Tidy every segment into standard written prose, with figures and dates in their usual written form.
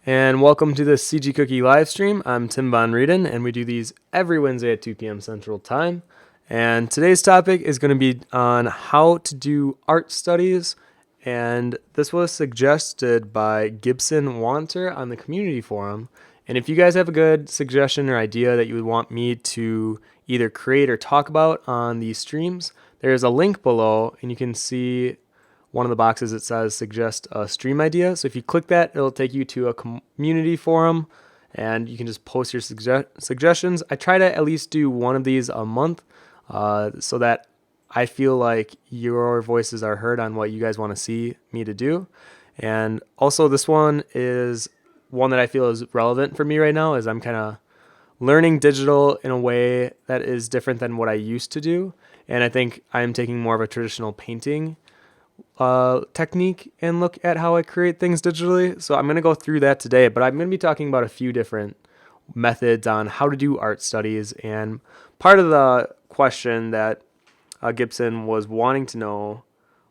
and welcome to the CG Cookie live stream. I'm Tim Von Rieden, and we do these every Wednesday at 2 p.m. Central Time. And today's topic is going to be on how to do art studies, and this was suggested by Gibson Wanter on the community forum. And if you guys have a good suggestion or idea that you would want me to either create or talk about on these streams, there's a link below, and you can see one of the boxes that says suggest a stream idea. So if you click that, it'll take you to a community forum and you can just post your suggestions. I try to at least do one of these a month so that I feel like your voices are heard on what you guys want to see me to do. And also this one is one that I feel is relevant for me right now, as I'm kind of learning digital in a way that is different than what I used to do. And I think I'm taking more of a traditional painting technique and look at how I create things digitally. So I'm going to go through that today, but I'm going to be talking about a few different methods on how to do art studies. And part of the question that Gibson was wanting to know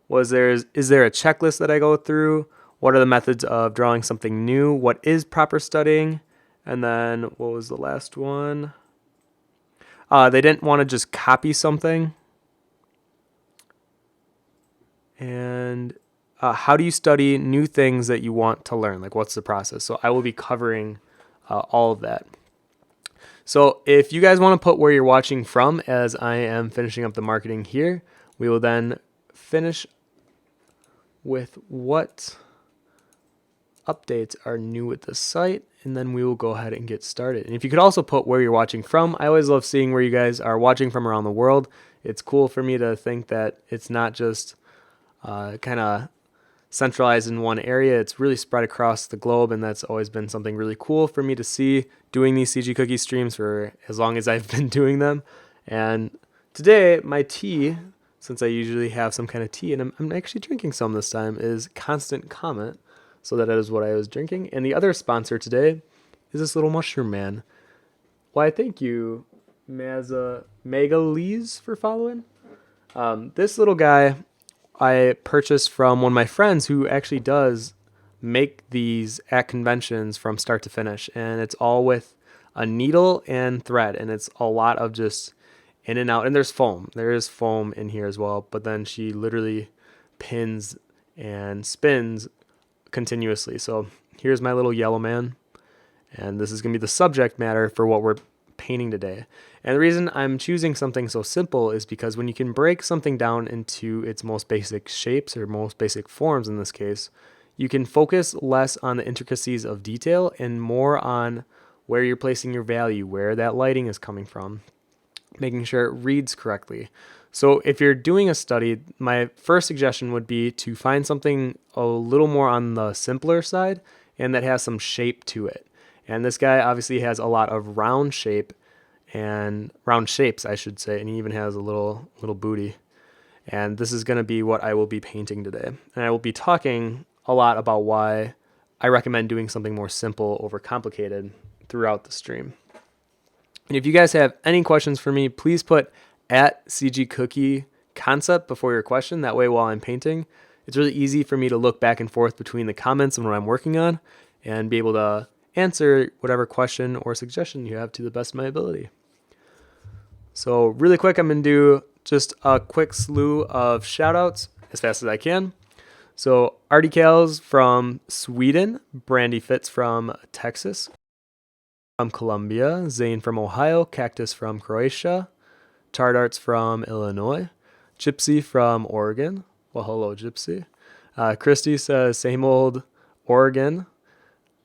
was is there a checklist that I go through? What are the methods of drawing something new? What is proper studying? And then what was the last one? They didn't want to just copy something. And how do you study new things that you want to learn? Like, what's the process? So I will be covering all of that. So if you guys want to put where you're watching from, as I am finishing up the marketing here, we will then finish with what updates are new with the site, and then we will go ahead and get started. And if you could also put where you're watching from, I always love seeing where you guys are watching from around the world. It's cool for me to think that it's not just kind of centralized in one area. It's really spread across the globe, and that's always been something really cool for me to see doing these CG Cookie streams for as long as I've been doing them. And today, my tea, since I usually have some kind of tea, and I'm actually drinking some this time, is Constant Comet. So that is what I was drinking. And the other sponsor today is this little mushroom man. Why, thank you, Megalese, for following. This little guy I purchased from one of my friends who actually does make these at conventions from start to finish. And it's all with a needle and thread. And it's a lot of just in and out. And there's foam. There is foam in here as well. But then she literally pins and spins continuously. So here's my little yellow man. And this is going to be the subject matter for what we're painting today. And the reason I'm choosing something so simple is because when you can break something down into its most basic shapes, or most basic forms in this case, you can focus less on the intricacies of detail and more on where you're placing your value, where that lighting is coming from, making sure it reads correctly. So if you're doing a study, my first suggestion would be to find something a little more on the simpler side and that has some shape to it. And this guy obviously has a lot of round shapes, I should say, and he even has a little booty. And this is going to be what I will be painting today. And I will be talking a lot about why I recommend doing something more simple over complicated throughout the stream. And if you guys have any questions for me, please put at CG Cookie Concept before your question. That way, while I'm painting, it's really easy for me to look back and forth between the comments and what I'm working on and be able to answer whatever question or suggestion you have to the best of my ability. So really quick, I'm going to do just a quick slew of shout outs as fast as I can. So Artie Cals from Sweden, Brandy Fitz from Texas, from Colombia, Zane from Ohio, Cactus from Croatia, Tard Arts from Illinois, Gypsy from Oregon. Well, hello, Gypsy. Christy says same old Oregon.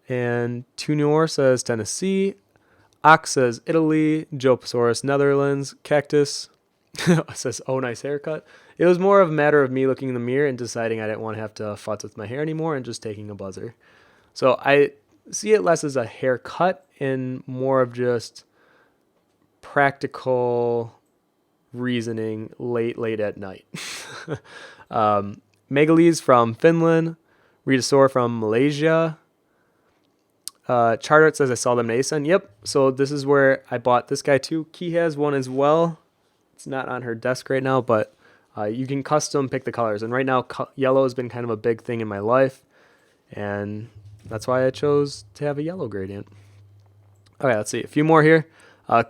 And Tunor says Tennessee. Ox says Italy. Joposaurus, Netherlands. Cactus says, oh, nice haircut. It was more of a matter of me looking in the mirror and deciding I didn't want to have to futz with my hair anymore and just taking a buzzer. So I see it less as a haircut and more of just practical reasoning late at night. Megalese from Finland. Ritasaur from Malaysia. Chartart says I saw them in ASUN. Yep. So this is where I bought this guy too. Key has one as well. It's not on her desk right now, but you can custom pick the colors. And right now, yellow has been kind of a big thing in my life. And That's why I chose to have a yellow gradient. Okay, let's see. A few more here.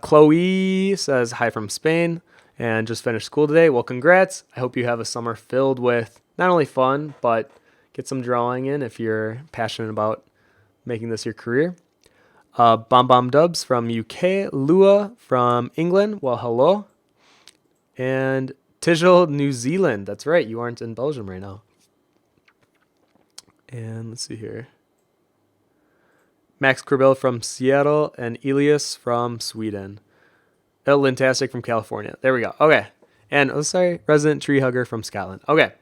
Chloe says, hi from Spain and just finished school today. Well, congrats. I hope you have a summer filled with not only fun, but get some drawing in if you're passionate about making this your career. Bomb Bomb Dubs from UK. Lua from England. Well, hello. And Tijal, New Zealand. That's right. You aren't in Belgium right now. And let's see here. Max Corbell from Seattle and Elias from Sweden. Lintastic from California. There we go. Okay. And, Resident Tree Hugger from Scotland. Okay.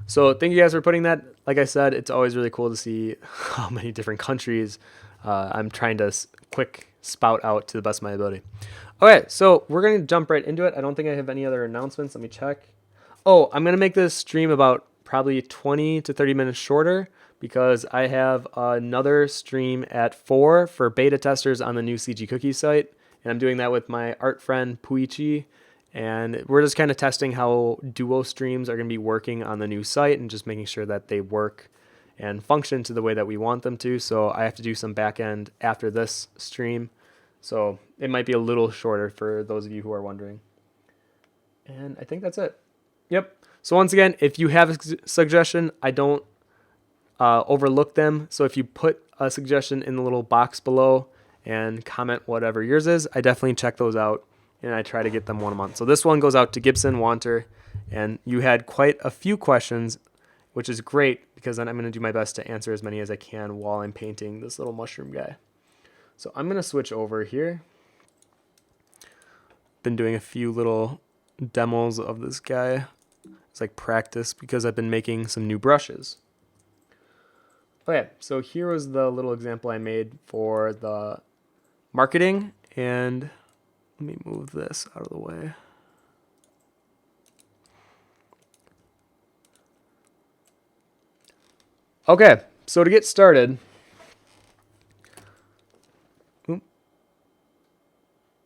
So thank you guys for putting that. Like I said, it's always really cool to see how many different countries I'm trying to quick spout out to the best of my ability. Okay, so we're going to jump right into it. I don't think I have any other announcements. Let me check. Oh, I'm going to make this stream about probably 20 to 30 minutes shorter because I have another stream at 4 for beta testers on the new CG Cookie site. And I'm doing that with my art friend Puichi. And we're just kind of testing how duo streams are going to be working on the new site and just making sure that they work and function to the way that we want them to. So I have to do some back end after this stream. So it might be a little shorter for those of you who are wondering. And I think that's it. Yep. So once again, if you have a suggestion, I don't overlook them. So if you put a suggestion in the little box below and comment whatever yours is, I definitely check those out and I try to get them one a month. So this one goes out to Gibson Wanter, and you had quite a few questions, which is great because then I'm going to do my best to answer as many as I can while I'm painting this little mushroom guy. So I'm going to switch over here. Been doing a few little demos of this guy. It's like practice because I've been making some new brushes. Okay, so here was the little example I made for the marketing, and let me move this out of the way. Okay, so to get started,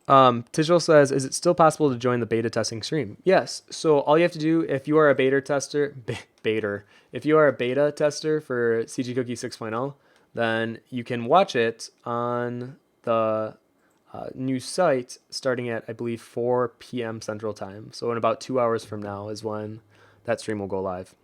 Tijal says, is it still possible to join the beta testing stream? Yes. So all you have to do, if you are a beta tester, if you are a beta tester for CG Cookie 6.0, then you can watch it on the new site starting at, I believe, 4 p.m. Central Time. So in about 2 hours from now is when that stream will go live.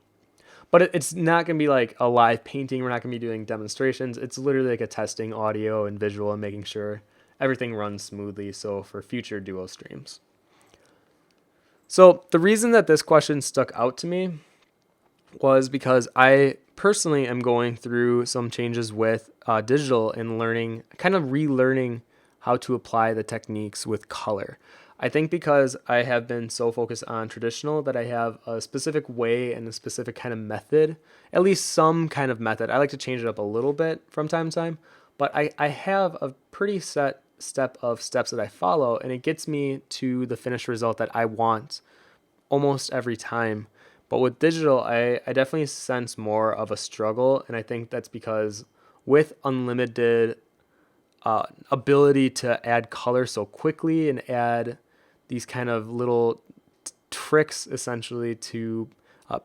But it's not going to be like a live painting. We're not going to be doing demonstrations. It's literally like a testing audio and visual and making sure everything runs smoothly, so for future duo streams. So the reason that this question stuck out to me was because I personally am going through some changes with digital and learning, kind of relearning how to apply the techniques with color. I think because I have been so focused on traditional that I have a specific way and a specific kind of method, at least some kind of method. I like to change it up a little bit from time to time, but I have a pretty set steps that I follow, and it gets me to the finished result that I want almost every time. But with digital, I definitely sense more of a struggle, and I think that's because with unlimited ability to add color so quickly and add these kind of little tricks essentially to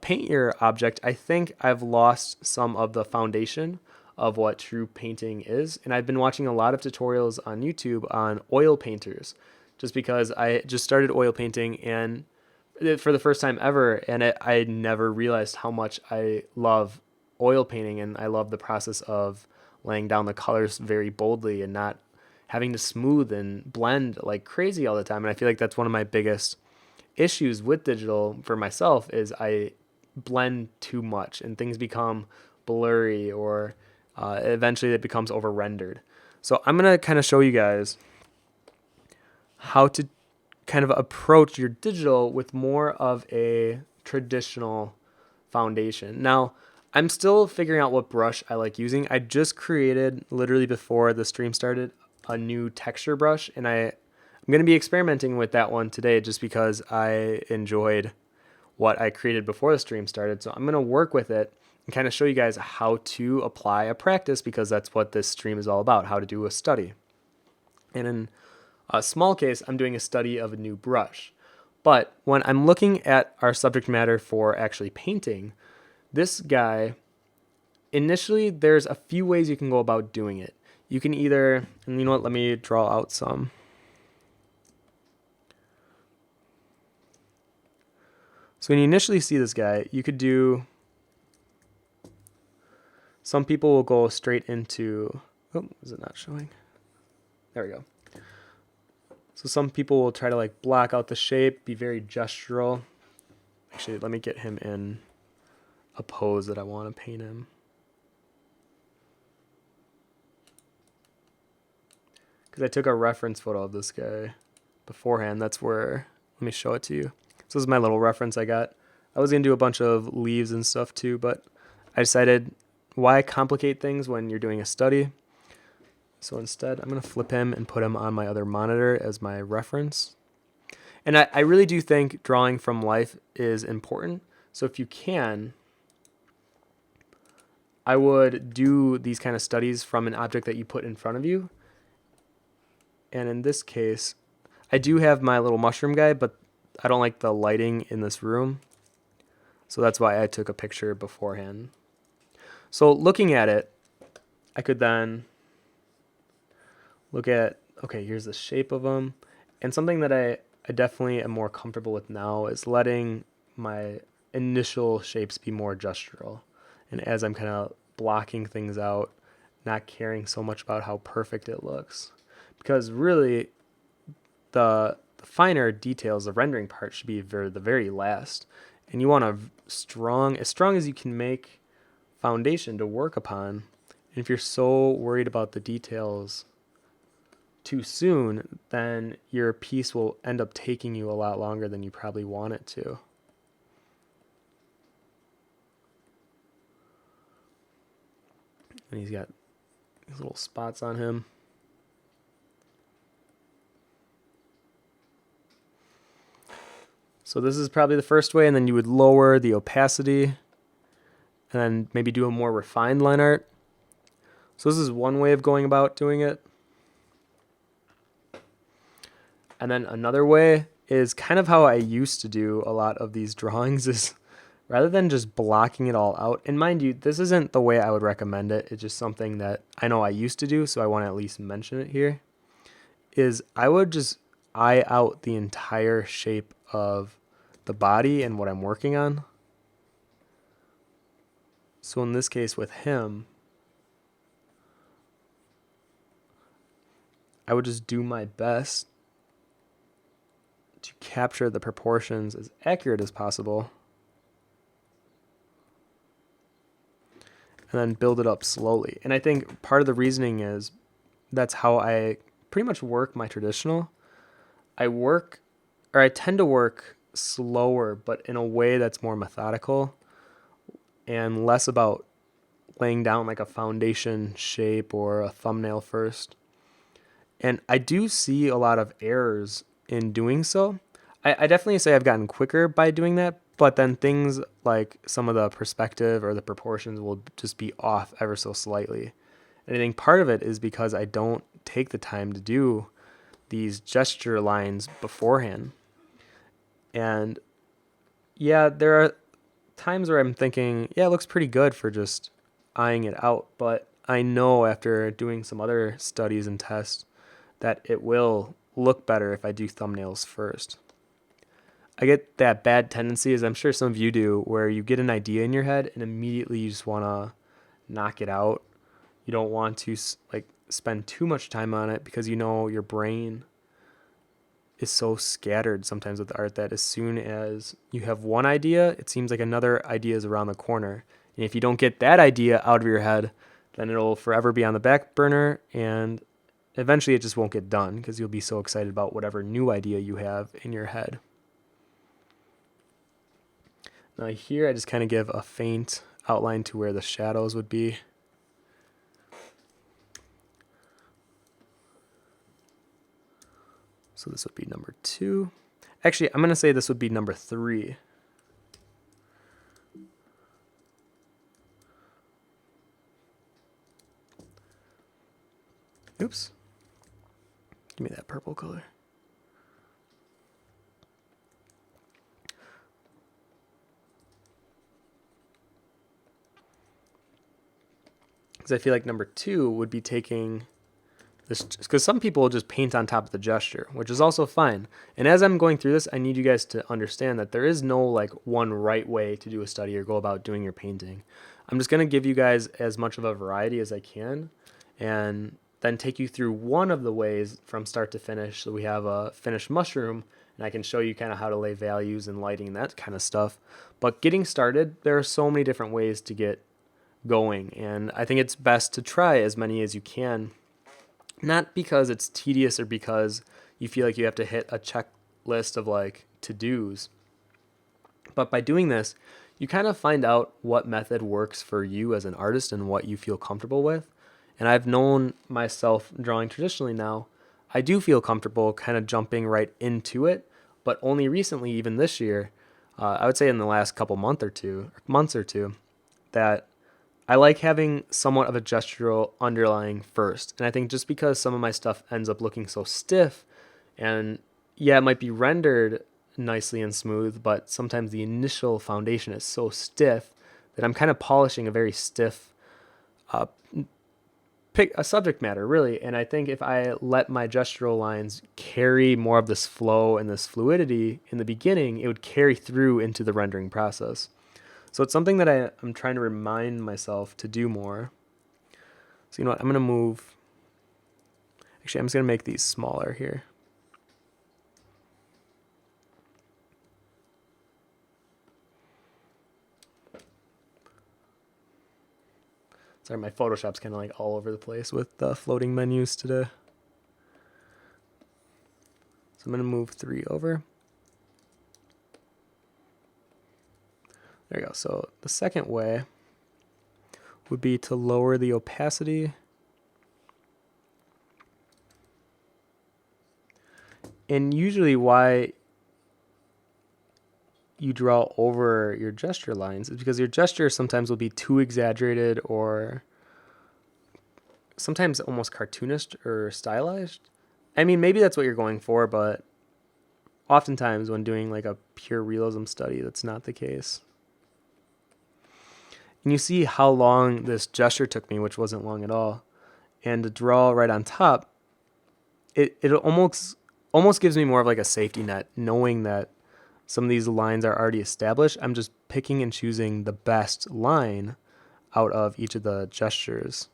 paint your object, I think I've lost some of the foundation of what true painting is. And I've been watching a lot of tutorials on YouTube on oil painters just because I just started oil painting and for the first time ever, and I never realized how much I love oil painting, and I love the process of laying down the colors very boldly and not having to smooth and blend like crazy all the time. And I feel like that's one of my biggest issues with digital for myself is I blend too much and things become blurry or eventually it becomes over rendered. So I'm going to kind of show you guys how to kind of approach your digital with more of a traditional foundation. Now, I'm still figuring out what brush I like using. I just created, literally before the stream started, a new texture brush, and I'm going to be experimenting with that one today just because I enjoyed what I created before the stream started. So I'm going to work with it and kind of show you guys how to apply a practice, because that's what this stream is all about, how to do a study. And in a small case, I'm doing a study of a new brush. But when I'm looking at our subject matter for actually painting, this guy initially there's a few ways you can go about doing it. You can either, and you know what, let me draw out some. So when you initially see this guy, you could do, some people will go straight into, oh, is it not showing? There we go. So some people will try to like block out the shape, be very gestural. Actually, let me get him in a pose that I want to paint him. Because I took a reference photo of this guy beforehand. That's where, let me show it to you. So this is my little reference I got. I was going to do a bunch of leaves and stuff too, but I decided, why complicate things when you're doing a study? So instead, I'm going to flip him and put him on my other monitor as my reference. And I really do think drawing from life is important. So if you can, I would do these kind of studies from an object that you put in front of you. And in this case, I do have my little mushroom guy, but I don't like the lighting in this room. So that's why I took a picture beforehand. So looking at it, I could then look at, okay, here's the shape of them. And something that I definitely am more comfortable with now is letting my initial shapes be more gestural. And as I'm kind of blocking things out, not caring so much about how perfect it looks. Because really, the finer details, the rendering part should be the very last. And you want a strong, as strong as you can make foundation to work upon. And if you're so worried about the details too soon, then your piece will end up taking you a lot longer than you probably want it to. And he's got these little spots on him. So this is probably the first way, and then you would lower the opacity and then maybe do a more refined line art. So this is one way of going about doing it. And then another way is kind of how I used to do a lot of these drawings, is rather than just blocking it all out, and mind you, this isn't the way I would recommend it, it's just something that I know I used to do, so I want to at least mention it here, is I would just eye out the entire shape of the body and what I'm working on. So in this case with him, I would just do my best to capture the proportions as accurate as possible and then build it up slowly. And I think part of the reasoning is that's how I pretty much work my traditional. I tend to work slower, but in a way that's more methodical and less about laying down like a foundation shape or a thumbnail first. And I do see a lot of errors in doing so. I definitely say I've gotten quicker by doing that, but then things like some of the perspective or the proportions will just be off ever so slightly. And I think part of it is because I don't take the time to do these gesture lines beforehand. And yeah, there are times where I'm thinking, yeah, it looks pretty good for just eyeing it out. But I know after doing some other studies and tests that it will look better if I do thumbnails first. I get that bad tendency, as I'm sure some of you do, where you get an idea in your head and immediately you just want to knock it out. You don't want to like spend too much time on it because you know your brain is so scattered sometimes with art that as soon as you have one idea, it seems like another idea is around the corner. And if you don't get that idea out of your head, then it'll forever be on the back burner and eventually it just won't get done because you'll be so excited about whatever new idea you have in your head. Now here I just kind of give a faint outline to where the shadows would be. So this would be number 2. Actually, I'm going to say this would be number 3. Oops. Give me that purple color. Because I feel like number 2 would be taking this, because some people just paint on top of the gesture, which is also fine. And as I'm going through this, I need you guys to understand that there is no like one right way to do a study or go about doing your painting. I'm just going to give you guys as much of a variety as I can, and then take you through one of the ways from start to finish. So we have a finished mushroom, and I can show you kind of how to lay values and lighting and that kind of stuff. But getting started, there are so many different ways to get going, and I think it's best to try as many as you can. Not because it's tedious or because you feel like you have to hit a checklist of like to-dos, but by doing this, you kind of find out what method works for you as an artist and what you feel comfortable with. And I've known myself drawing traditionally now, I do feel comfortable kind of jumping right into it, but only recently, even this year, I would say in the last couple months or two, that I like having somewhat of a gestural underlying first. And I think just because some of my stuff ends up looking so stiff, and yeah, it might be rendered nicely and smooth, but sometimes the initial foundation is so stiff that I'm kind of polishing a very stiff uh, a subject matter, really. And I think if I let my gestural lines carry more of this flow and this fluidity in the beginning, it would carry through into the rendering process. So it's something that I'm trying to remind myself to do more. So you know what, I'm going to move. Actually, I'm just going to make these smaller here. Sorry, my Photoshop's kind of like all over the place with the floating menus today. So I'm going to move 3 over. There you go. So the second way would be to lower the opacity. And usually why you draw over your gesture lines is because your gesture sometimes will be too exaggerated or sometimes almost cartoonish or stylized. I mean, maybe that's what you're going for, but oftentimes when doing like a pure realism study, that's not the case. And you see how long this gesture took me, which wasn't long at all. And to draw right on top, it almost gives me more of like a safety net, knowing that some of these lines are already established. I'm just picking and choosing the best line out of each of the gestures.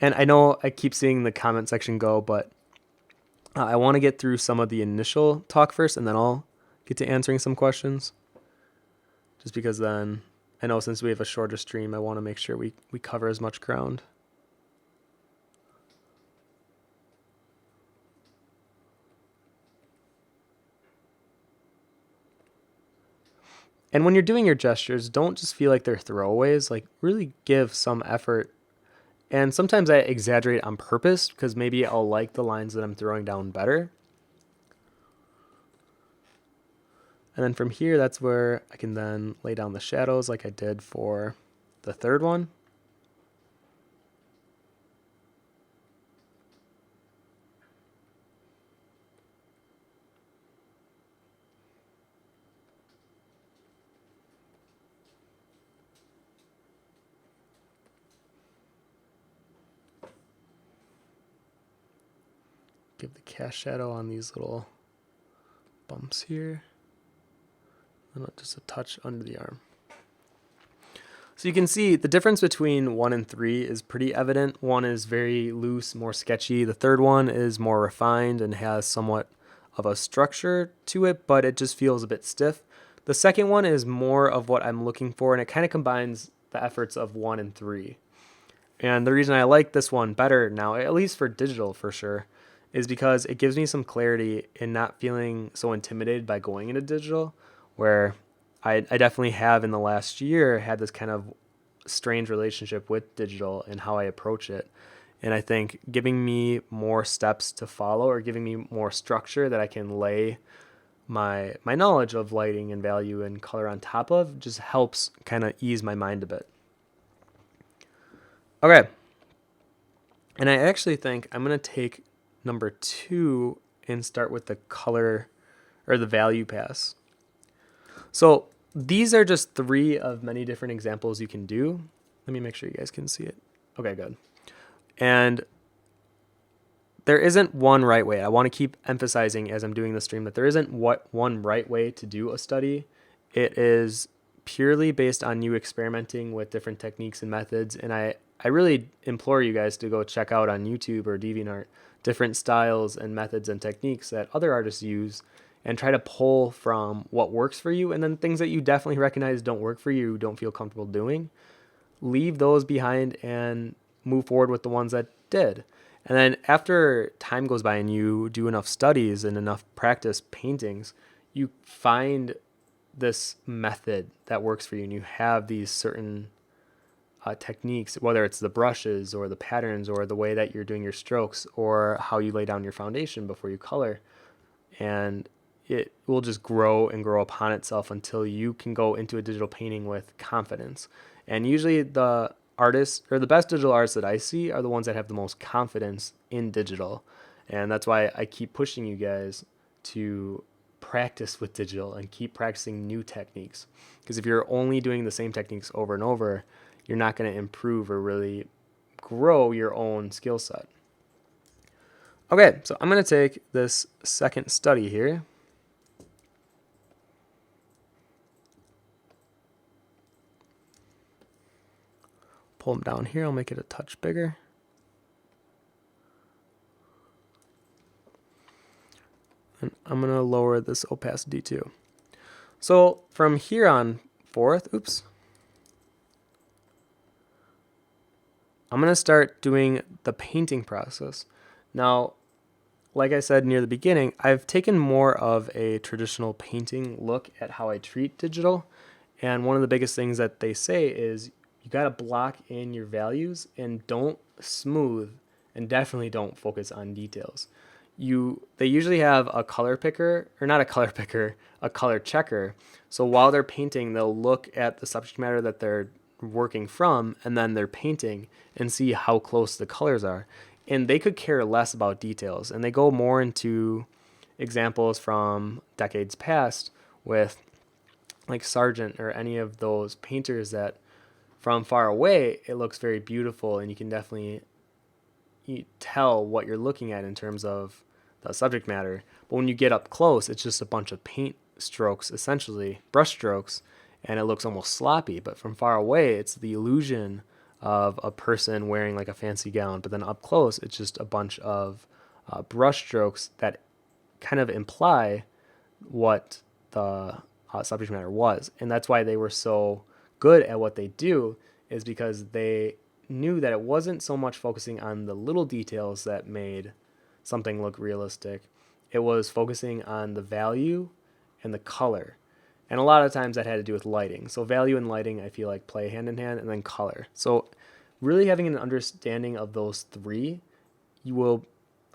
And I know I keep seeing the comment section go, but I want to get through some of the initial talk first, and then I'll get to answering some questions. Just because then, I know since we have a shorter stream, I want to make sure we cover as much ground. And when you're doing your gestures, don't just feel like they're throwaways. Like, really give some effort. And sometimes I exaggerate on purpose because maybe I'll like the lines that I'm throwing down better. And then from here, that's where I can then lay down the shadows like I did for the third one. Give the cast shadow on these little bumps here. And just a touch under the arm. So you can see the difference between 1 and 3 is pretty evident. 1 is very loose, more sketchy. The third one is more refined and has somewhat of a structure to it, but it just feels a bit stiff. The second one is more of what I'm looking for, and it kind of combines the efforts of 1 and 3. And the reason I like this one better now, at least for digital for sure, is because it gives me some clarity in not feeling so intimidated by going into digital, where I definitely have in the last year had this kind of strange relationship with digital and how I approach it. And I think giving me more steps to follow or giving me more structure that I can lay my knowledge of lighting and value and color on top of just helps kind of ease my mind a bit. Okay. And I actually think I'm going to take number 2 and start with the color or the value pass. So these are just 3 of many different examples you can do. Let me make sure you guys can see it. Okay, good. And there isn't one right way. I want to keep emphasizing as I'm doing the stream that there isn't one right way to do a study. It is purely based on you experimenting with different techniques and methods. And I really implore you guys to go check out on YouTube or DeviantArt different styles and methods and techniques that other artists use and try to pull from what works for you, and then things that you definitely recognize don't work for you, don't feel comfortable doing, leave those behind and move forward with the ones that did. And then after time goes by and you do enough studies and enough practice paintings, you find this method that works for you, and you have these certain techniques, whether it's the brushes or the patterns or the way that you're doing your strokes or how you lay down your foundation before you color. And it will just grow and grow upon itself until you can go into a digital painting with confidence. And usually the artists, or the best digital artists that I see, are the ones that have the most confidence in digital. And that's why I keep pushing you guys to practice with digital and keep practicing new techniques. Because if you're only doing the same techniques over and over, you're not going to improve or really grow your own skill set. Okay, so I'm going to take this second study here. Pull them down here. I'll make it a touch bigger. And I'm going to lower this opacity too. So from here on forth, I'm going to start doing the painting process. Now, like I said near the beginning, I've taken more of a traditional painting look at how I treat digital. And one of the biggest things that they say is you got to block in your values and don't smooth, and definitely don't focus on details. They usually have a color picker, or not a color picker, a color checker. So while they're painting, they'll look at the subject matter that they're working from, and then they're painting and see how close the colors are. And they could care less about details, and they go more into examples from decades past with like Sargent or any of those painters that from far away it looks very beautiful, and you can definitely tell what you're looking at in terms of the subject matter. But when you get up close, it's just a bunch of paint strokes, essentially brush strokes, and it looks almost sloppy. But from far away, it's the illusion of a person wearing like a fancy gown. But then up close, it's just a bunch of brush strokes that kind of imply what the subject matter was. And that's why they were so good at what they do, is because they knew that it wasn't so much focusing on the little details that made something look realistic. It was focusing on the value and the color. And a lot of times that had to do with lighting. So value and lighting, I feel like, play hand in hand, and then color. So really having an understanding of those 3, you will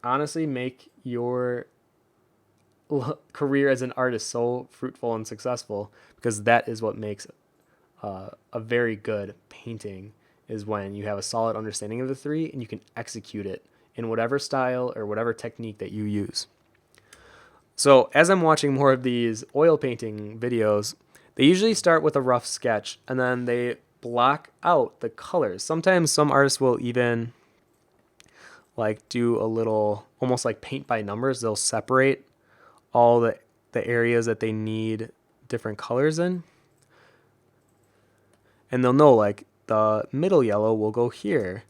honestly make your career as an artist so fruitful and successful, because that is what makes a very good painting, is when you have a solid understanding of the 3 and you can execute it in whatever style or whatever technique that you use. So as I'm watching more of these oil painting videos, they usually start with a rough sketch and then they block out the colors. Sometimes some artists will even like do a little, almost like paint by numbers. They'll separate all the areas that they need different colors in. And they'll know like the middle yellow will go here,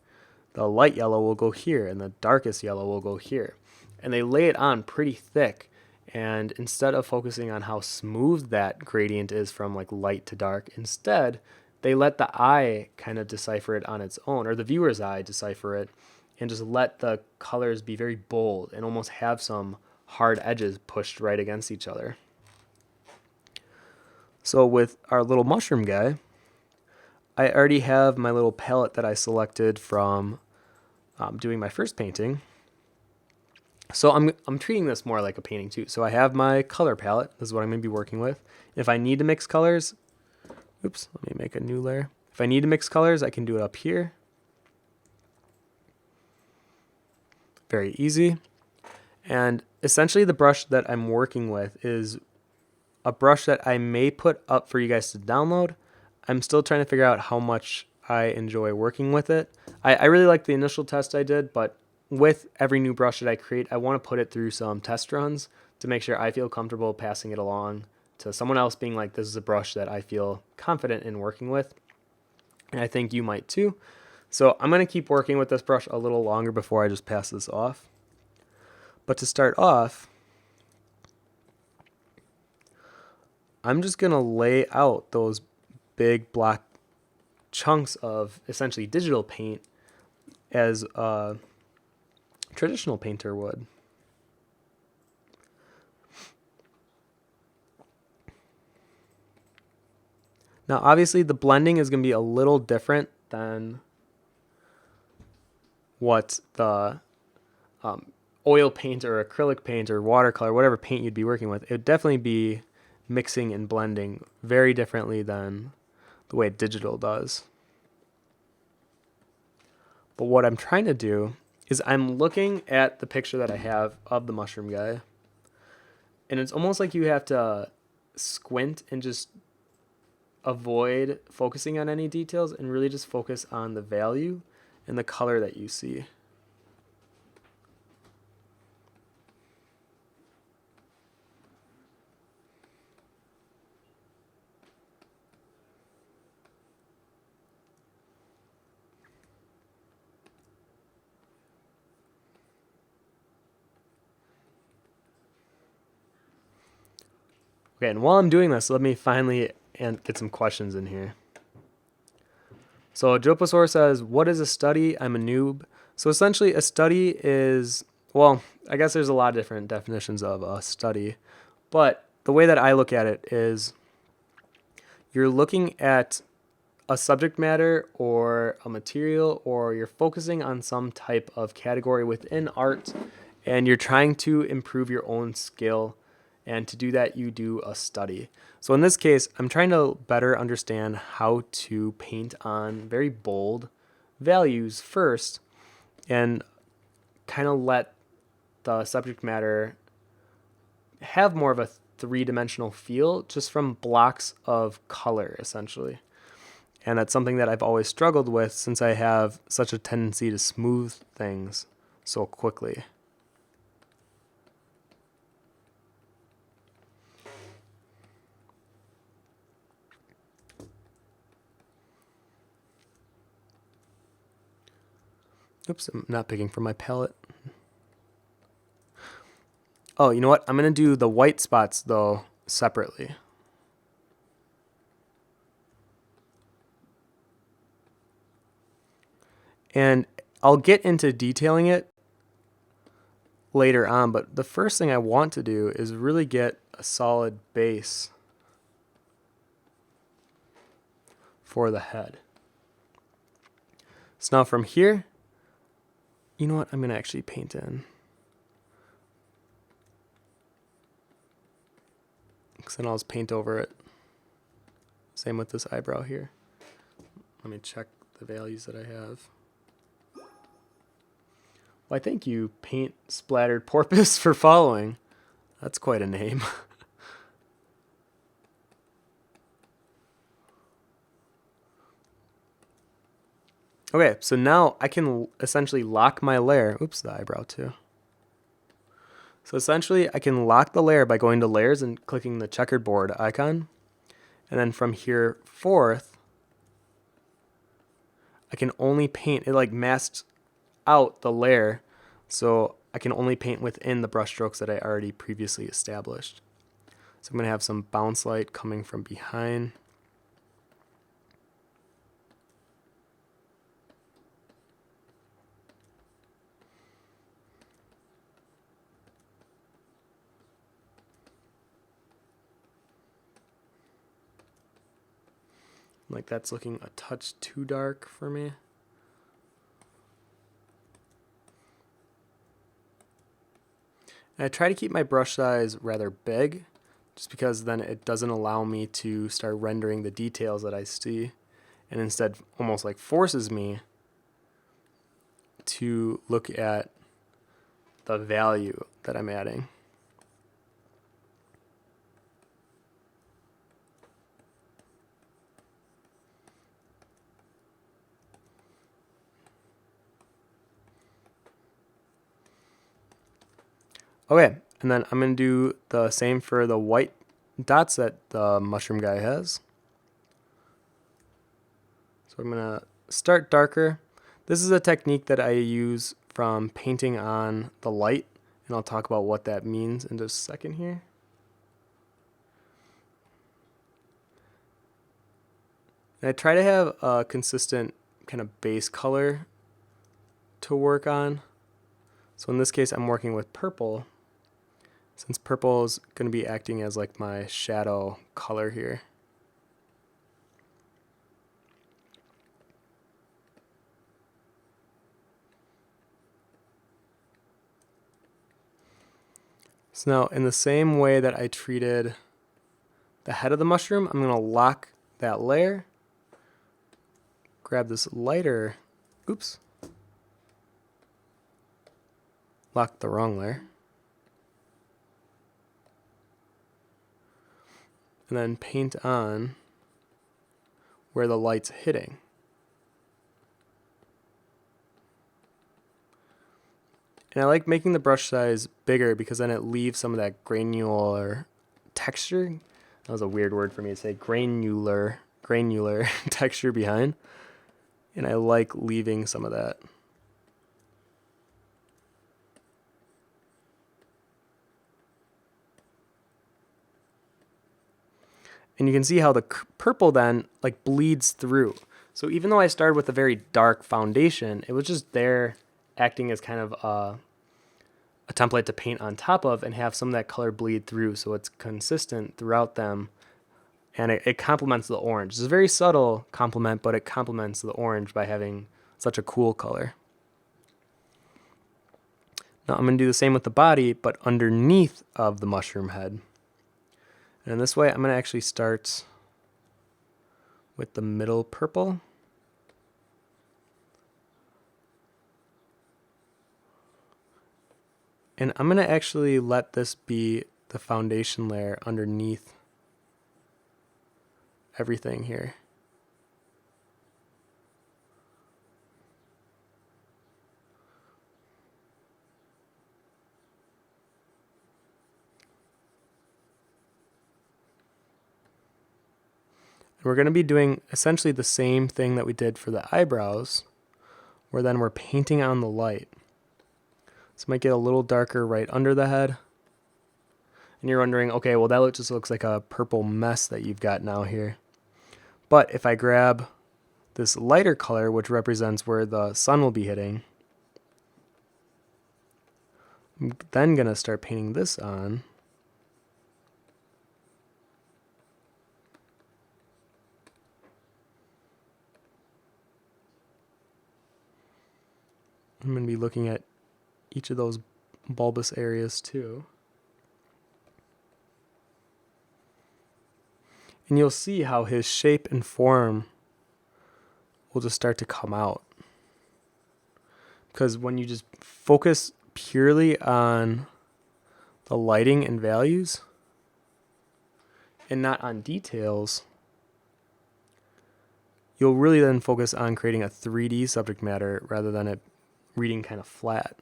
the light yellow will go here, and the darkest yellow will go here. And they lay it on pretty thick. And instead of focusing on how smooth that gradient is from like light to dark, instead they let the eye kind of decipher it on its own, or the viewer's eye decipher it, and just let the colors be very bold and almost have some hard edges pushed right against each other. So with our little mushroom guy, I already have my little palette that I selected from doing my first painting. So I'm treating this more like a painting too. So I have my color palette. This is what I'm going to be working with. If I need to mix colors, let me make a new layer. If I need to mix colors, I can do it up here. Very easy. And essentially the brush that I'm working with is a brush that I may put up for you guys to download. I'm still trying to figure out how much I enjoy working with it. I really like the initial test I did, but with every new brush that I create, I want to put it through some test runs to make sure I feel comfortable passing it along to someone else, being like, this is a brush that I feel confident in working with. And I think you might too. So I'm going to keep working with this brush a little longer before I just pass this off. But to start off, I'm just going to lay out those big black chunks of essentially digital paint as a traditional painter would. Now, obviously, the blending is going to be a little different than what the oil paint or acrylic paint or watercolor, whatever paint you'd be working with. It would definitely be mixing and blending very differently than the way digital does. But what I'm trying to do is I'm looking at the picture that I have of the mushroom guy, and it's almost like you have to squint and just avoid focusing on any details and really just focus on the value and the color that you see. Okay, and while I'm doing this, let me finally get some questions in here. So Joposaur says, what is a study? I'm a noob. So essentially a study is, well, I guess there's a lot of different definitions of a study, but the way that I look at it is you're looking at a subject matter or a material, or you're focusing on some type of category within art, and you're trying to improve your own skill. And to do that, you do a study. So in this case, I'm trying to better understand how to paint on very bold values first and kind of let the subject matter have more of a three-dimensional feel just from blocks of color, essentially. And that's something that I've always struggled with since I have such a tendency to smooth things so quickly. Oops, I'm not picking from my palette. Oh, you know what? I'm going to do the white spots, though, separately. And I'll get into detailing it later on, but the first thing I want to do is really get a solid base for the head. So now from here, you know what? I'm going to actually paint in. Because then I'll just paint over it. Same with this eyebrow here. Let me check the values that I have. Well, I thank you, Paint Splattered Porpoise, for following. That's quite a name. Okay, so now I can essentially lock my layer. Oops, the eyebrow too. So essentially, I can lock the layer by going to Layers and clicking the checkered board icon. And then from here forth, I can only paint, it like masks out the layer, so I can only paint within the brush strokes that I already previously established. So I'm going to have some bounce light coming from behind. Like that's looking a touch too dark for me. And I try to keep my brush size rather big, just because then it doesn't allow me to start rendering the details that I see, and instead almost like forces me to look at the value that I'm adding. Okay, and then I'm going to do the same for the white dots that the mushroom guy has. So I'm going to start darker. This is a technique that I use from painting on the light, and I'll talk about what that means in just a second here. And I try to have a consistent kind of base color to work on. So in this case, I'm working with purple, since purple is going to be acting as like my shadow color here. So now, in the same way that I treated the head of the mushroom, I'm going to lock that layer, grab this lighter, lock the wrong layer, and then paint on where the light's hitting. And I like making the brush size bigger because then it leaves some of that granular texture. That was a weird word for me to say, granular texture behind. And I like leaving some of that. And you can see how the purple then like bleeds through. So even though I started with a very dark foundation, it was just there acting as kind of a template to paint on top of and have some of that color bleed through so it's consistent throughout them. And it complements the orange. It's a very subtle complement, but it complements the orange by having such a cool color. Now I'm going to do the same with the body, but underneath of the mushroom head. And in this way, I'm going to actually start with the middle purple. And I'm going to actually let this be the foundation layer underneath everything here. And we're going to be doing essentially the same thing that we did for the eyebrows, where then we're painting on the light. So it might get a little darker right under the head. And you're wondering, okay, well that just looks like a purple mess that you've got now here. But if I grab this lighter color, which represents where the sun will be hitting, I'm then going to start painting this on. I'm going to be looking at each of those bulbous areas too. And you'll see how his shape and form will just start to come out. Because when you just focus purely on the lighting and values and not on details, you'll really then focus on creating a 3D subject matter rather than it reading kind of flat.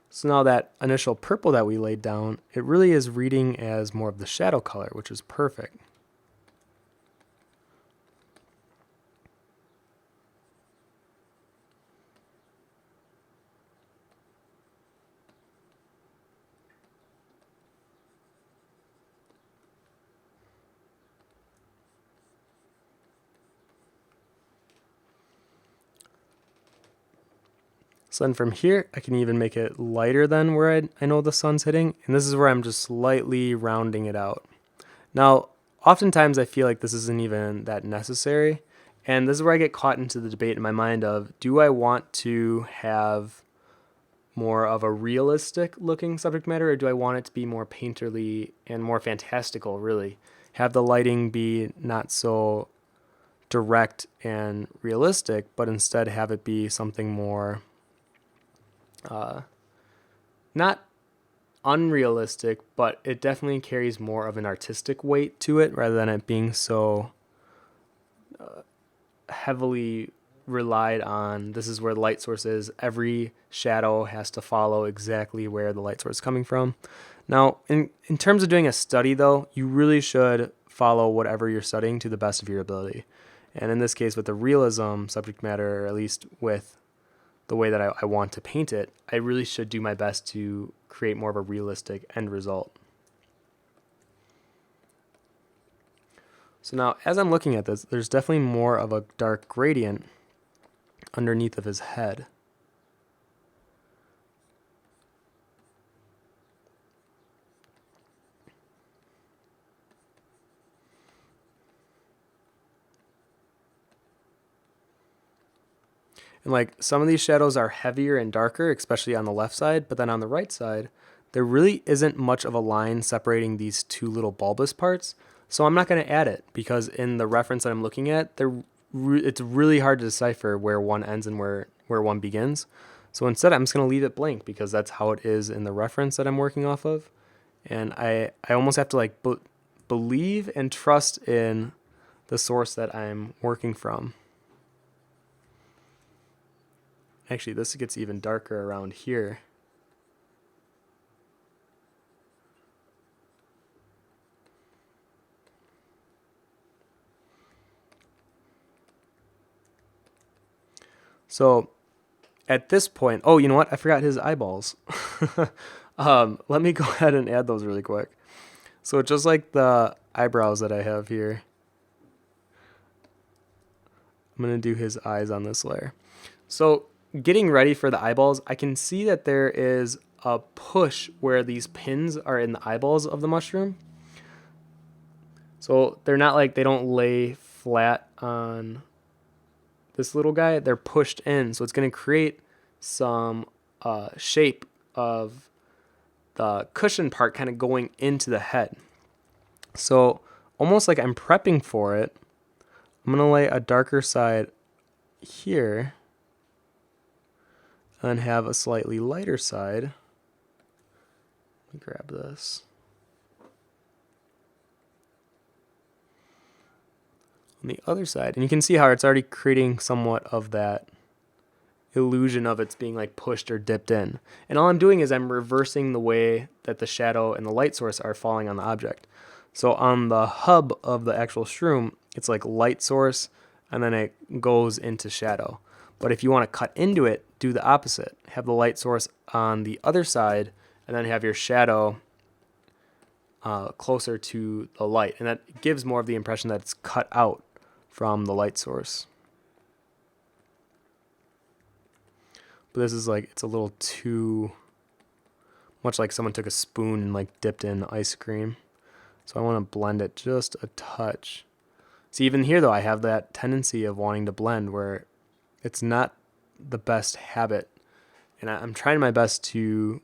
So now that initial purple that we laid down, it really is reading as more of the shadow color, which is perfect. So then from here, I can even make it lighter than where I know the sun's hitting. And this is where I'm just slightly rounding it out. Now, oftentimes I feel like this isn't even that necessary. And this is where I get caught into the debate in my mind of, do I want to have more of a realistic looking subject matter, or do I want it to be more painterly and more fantastical, really? Have the lighting be not so direct and realistic, but instead have it be something more not unrealistic, but it definitely carries more of an artistic weight to it rather than it being so heavily relied on. This is where the light source is. Every shadow has to follow exactly where the light source is coming from. Now, in terms of doing a study, though, you really should follow whatever you're studying to the best of your ability. And in this case, with the realism subject matter, or at least with the way that I want to paint it, I really should do my best to create more of a realistic end result. So now, as I'm looking at this, there's definitely more of a dark gradient underneath of his head. And like some of these shadows are heavier and darker, especially on the left side, but then on the right side, there really isn't much of a line separating these two little bulbous parts. So I'm not going to add it because in the reference that I'm looking at, it's really hard to decipher where one ends and where one begins. So instead, I'm just going to leave it blank because that's how it is in the reference that I'm working off of. And I almost have to like believe and trust in the source that I'm working from. Actually, this gets even darker around here. So at this point, oh, you know what? I forgot his eyeballs. Let me go ahead and add those really quick. So just like the eyebrows that I have here, I'm going to do his eyes on this layer. So getting ready for the eyeballs, I can see that there is a push where these pins are in the eyeballs of the mushroom. So they're not like, they don't lay flat on this little guy, they're pushed in. So it's going to create some shape of the cushion part kind of going into the head. So almost like I'm prepping for it, I'm going to lay a darker side here and have a slightly lighter side. Let me grab this. On the other side, and you can see how it's already creating somewhat of that illusion of it's being like pushed or dipped in. And all I'm doing is I'm reversing the way that the shadow and the light source are falling on the object. So on the hub of the actual shroom, it's like light source and then it goes into shadow. But if you want to cut into it, do the opposite. Have the light source on the other side and then have your shadow closer to the light. And that gives more of the impression that it's cut out from the light source. But this is like, it's a little too much like someone took a spoon and like dipped in ice cream. So I want to blend it just a touch. See, even here though, I have that tendency of wanting to blend where it's not the best habit. And I'm trying my best to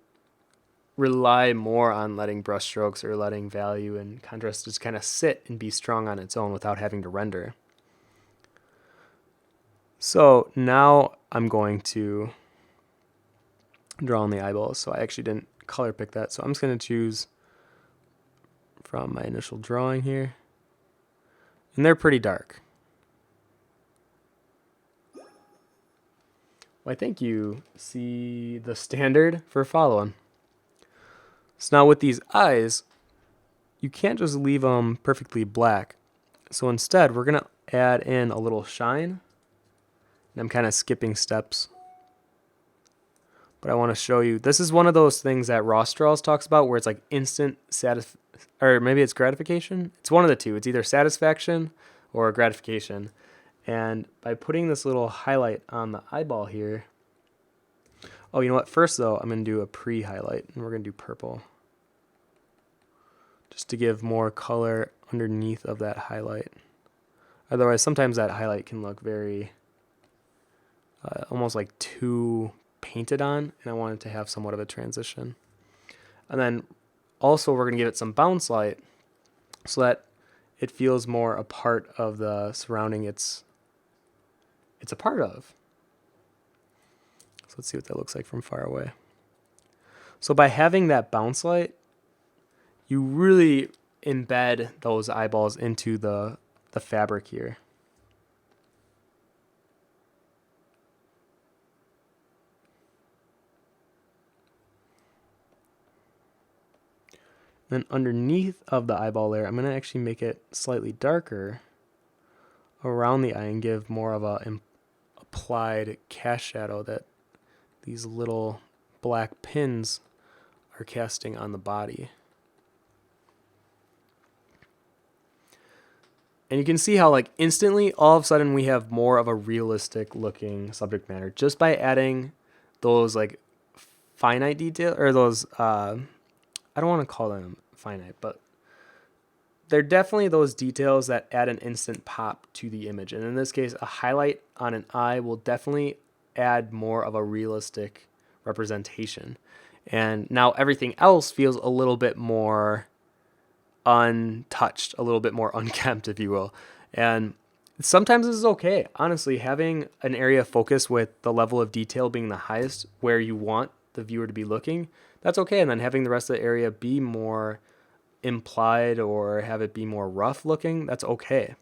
rely more on letting brush strokes or letting value and contrast just kind of sit and be strong on its own without having to render. So now I'm going to draw on the eyeballs. So I actually didn't color pick that. So I'm just going to choose from my initial drawing here. And they're pretty dark. Well, I think you see the standard for following. So now with these eyes, you can't just leave them perfectly black. So instead, we're going to add in a little shine. And I'm kind of skipping steps. But I want to show you, this is one of those things that Rostrals talks about where it's like instant or maybe it's gratification. It's one of the two. It's either satisfaction or gratification. And by putting this little highlight on the eyeball here, oh, you know what? First though, I'm going to do a pre-highlight and we're going to do purple. Just to give more color underneath of that highlight. Otherwise, sometimes that highlight can look very, almost like too painted on, and I wanted to have somewhat of a transition. And then also we're going to give it some bounce light so that it feels more a part of the surrounding it's a part of. So let's see what that looks like from far away. So by having that bounce light, you really embed those eyeballs into the fabric here. Then underneath of the eyeball layer, I'm going to actually make it slightly darker around the eye and give more of a applied cast shadow that these little black pins are casting on the body. And you can see how like instantly, all of a sudden, we have more of a realistic looking subject matter just by adding those like finite detail, or those, I don't want to call them finite, but they're definitely those details that add an instant pop to the image. And in this case, a highlight on an eye will definitely add more of a realistic representation. And now everything else feels a little bit more untouched, a little bit more unkempt, if you will. And sometimes this is okay. Honestly, having an area of focus with the level of detail being the highest where you want the viewer to be looking, that's okay. And then having the rest of the area be more implied or have it be more rough looking, that's okay.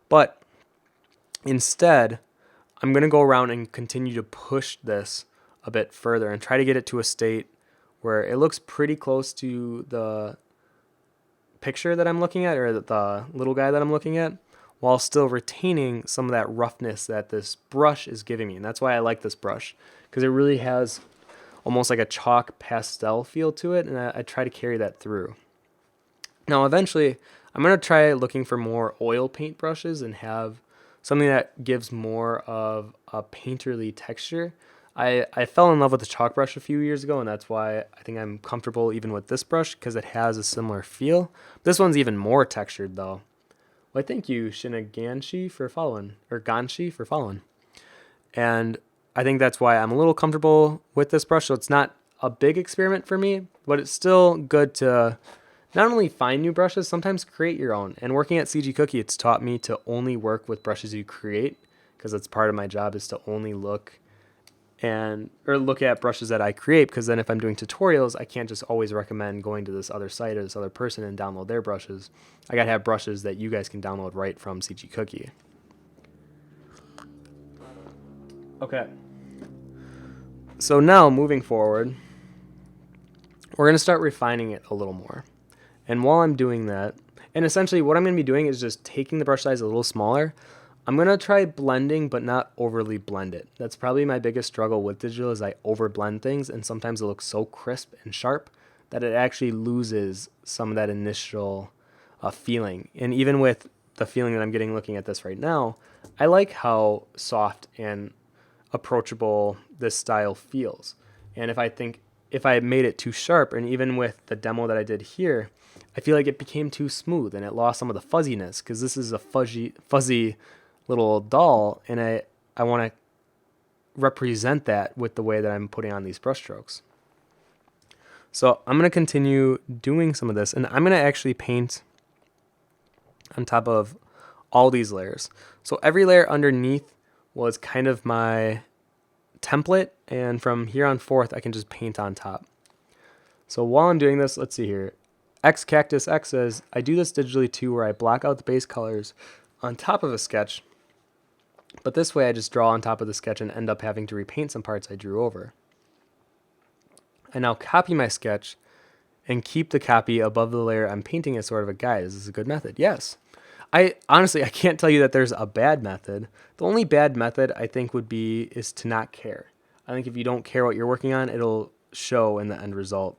But instead, I'm going to go around and continue to push this a bit further and try to get it to a state where it looks pretty close to the picture that I'm looking at, or the little guy that I'm looking at, while still retaining some of that roughness that this brush is giving me. And that's why I like this brush, because it really has almost like a chalk pastel feel to it, and I try to carry that through. Now eventually I'm going to try looking for more oil paint brushes and have something that gives more of a painterly texture. I fell in love with the chalk brush a few years ago, and that's why I think I'm comfortable even with this brush, because it has a similar feel. This one's even more textured though. Well, thank you, Shinaganshi, for following, or Ganshi for following. And I think that's why I'm a little comfortable with this brush. So it's not a big experiment for me, but it's still good to not only find new brushes, sometimes create your own. And working at CG Cookie, it's taught me to only work with brushes you create, because it's part of my job is to only look at brushes that I create, because then if I'm doing tutorials, I can't just always recommend going to this other site or this other person and download their brushes. I gotta have brushes that you guys can download right from CG Cookie. Okay. So now moving forward, we're gonna start refining it a little more. And while I'm doing that, and essentially what I'm gonna be doing is just taking the brush size a little smaller. I'm going to try blending, but not overly blend it. That's probably my biggest struggle with digital, is I over blend things, and sometimes it looks so crisp and sharp that it actually loses some of that initial feeling. And even with the feeling that I'm getting looking at this right now, I like how soft and approachable this style feels. And if I made it too sharp, and even with the demo that I did here, I feel like it became too smooth and it lost some of the fuzziness, because this is a fuzzy little doll, and I want to represent that with the way that I'm putting on these brush strokes. So I'm going to continue doing some of this, and I'm going to actually paint on top of all these layers. So every layer underneath was kind of my template, and from here on forth I can just paint on top. So while I'm doing this, let's see here. X Cactus X says, I do this digitally too, where I block out the base colors on top of a sketch, but this way I just draw on top of the sketch and end up having to repaint some parts I drew over. I now copy my sketch and keep the copy above the layer I'm painting as sort of a guide. Is this a good method? Yes. I can't tell you that there's a bad method. The only bad method I think is to not care. I think if you don't care what you're working on, it'll show in the end result.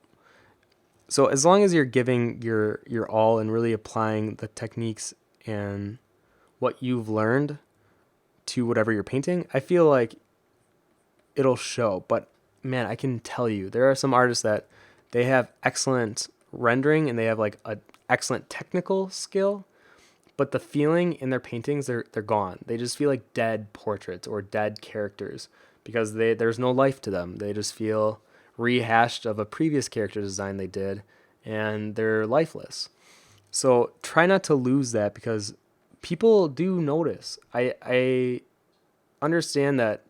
So as long as you're giving your all and really applying the techniques and what you've learned to whatever you're painting, I feel like it'll show. But man, I can tell you, there are some artists that they have excellent rendering and they have like an excellent technical skill, but the feeling in their paintings, they're gone. They just feel like dead portraits or dead characters, because there's no life to them. They just feel rehashed of a previous character design they did, and they're lifeless. So try not to lose that, because people do notice. I understand that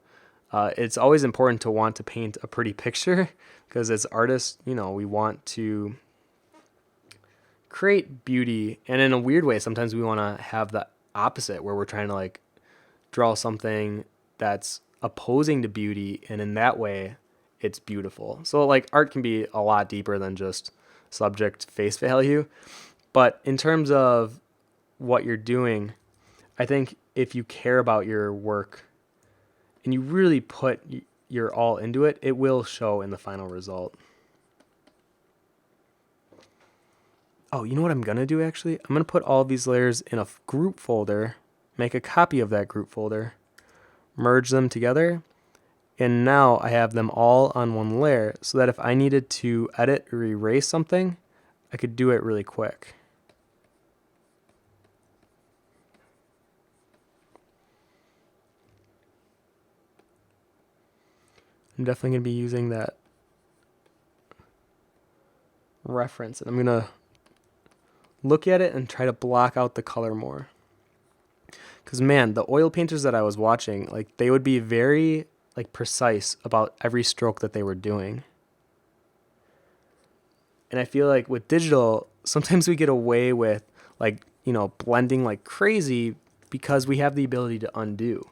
It's always important to want to paint a pretty picture because as artists, we want to create beauty. And in a weird way, sometimes we want to have the opposite where we're trying to like draw something that's opposing to beauty. And in that way, it's beautiful. So like art can be a lot deeper than just subject face value. But in terms of what you're doing, I think if you care about your work and you really put your all into it, it will show in the final result. Oh, you know what I'm going to do actually? I'm going to put all of these layers in a group folder, make a copy of that group folder, merge them together, and now I have them all on one layer so that if I needed to edit or erase something, I could do it really quick. I'm definitely going to be using that reference, and I'm going to look at it and try to block out the color more. Because man, the oil painters that I was watching, like they would be very like precise about every stroke that they were doing. And I feel like with digital, sometimes we get away with like, blending like crazy because we have the ability to undo.